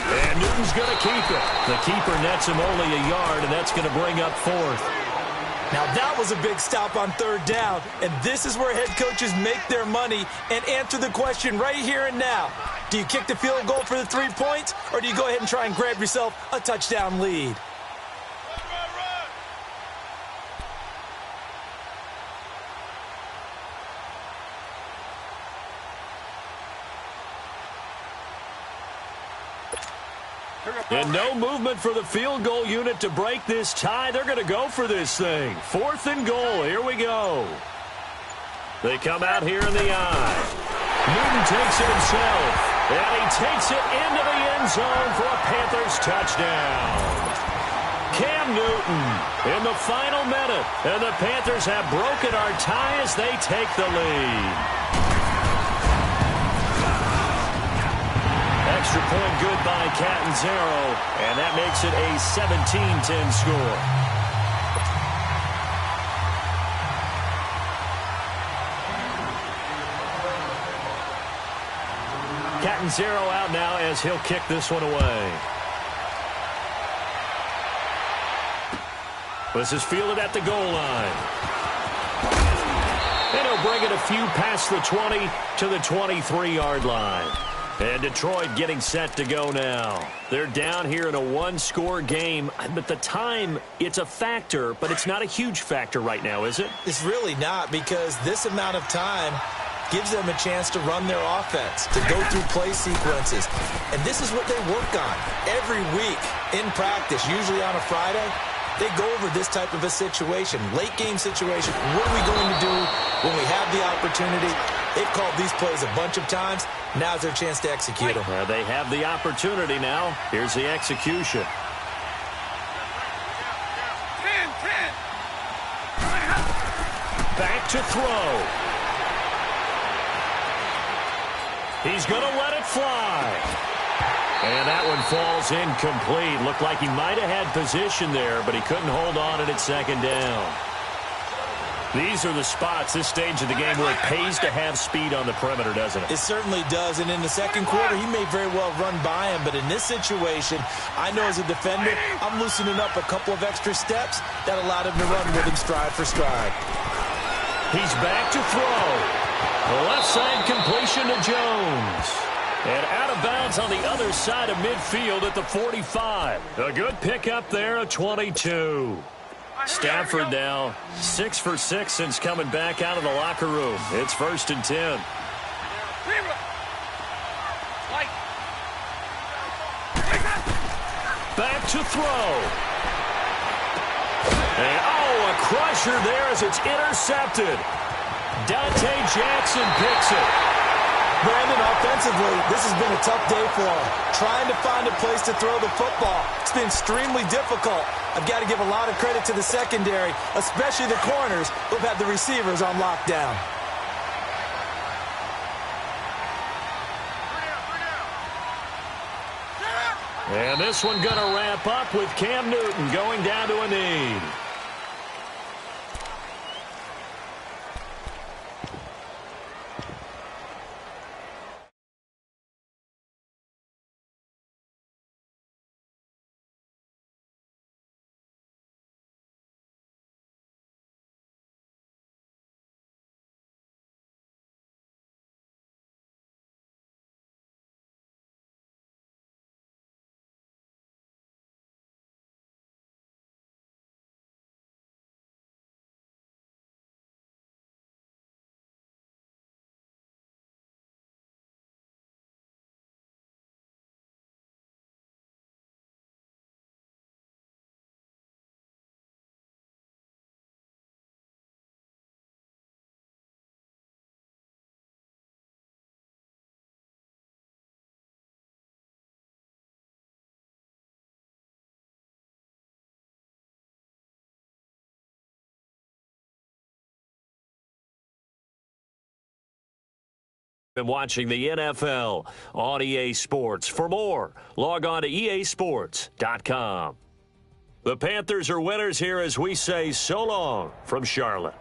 And Newton's going to keep it. The keeper nets him only a yard, and that's going to bring up fourth. Now that was a big stop on third down, and this is where head coaches make their money and answer the question right here and now. Do you kick the field goal for the 3 points, or do you go ahead and try and grab yourself a touchdown lead? And no movement for the field goal unit to break this tie. They're going to go for this thing. Fourth and goal. Here we go. They come out here in the eye. Newton takes it himself. And he takes it into the end zone for a Panthers touchdown. Cam Newton in the final minute. And the Panthers have broken our tie as they take the lead. Extra point good by Catanzaro, and that makes it a 17-10 score. Catanzaro out now as he'll kick this one away. This is fielded at the goal line. And he'll bring it a few past the 20 to the 23-yard line. And Detroit getting set to go now. They're down here in a one-score game. But the time, it's a factor, but it's not a huge factor right now, is it? It's really not, because this amount of time gives them a chance to run their offense, to go through play sequences. And this is what they work on every week in practice, usually on a Friday. They go over this type of a situation, late-game situation. What are we going to do when we have the opportunity? They've called these plays a bunch of times. Now's their chance to execute them. They have the opportunity now. Here's the execution. 10. Back to throw. He's going to let it fly. And that one falls incomplete. Looked like he might have had position there, but he couldn't hold on at second down. These are the spots, this stage of the game, where it pays to have speed on the perimeter, doesn't it? It certainly does. And in the second quarter, he may very well run by him. But in this situation, I know as a defender, I'm loosening up a couple of extra steps that allowed him to run with him stride for stride. He's back to throw. The left side completion to Jones. And out of bounds on the other side of midfield at the 45. A good pickup there, a 22. Stafford now 6 for 6 since coming back out of the locker room. It's 1st and 10. Back to throw. And, a crusher there as it's intercepted. Dante Jackson picks it. Brandon, offensively, this has been a tough day for him. Trying to find a place to throw the football. It's been extremely difficult. I've got to give a lot of credit to the secondary, especially the corners who've had the receivers on lockdown. And this one going to wrap up with Cam Newton going down to a knee. Been watching the NFL on EA Sports. For more, log on to easports.com. The Panthers are winners here as we say so long from Charlotte.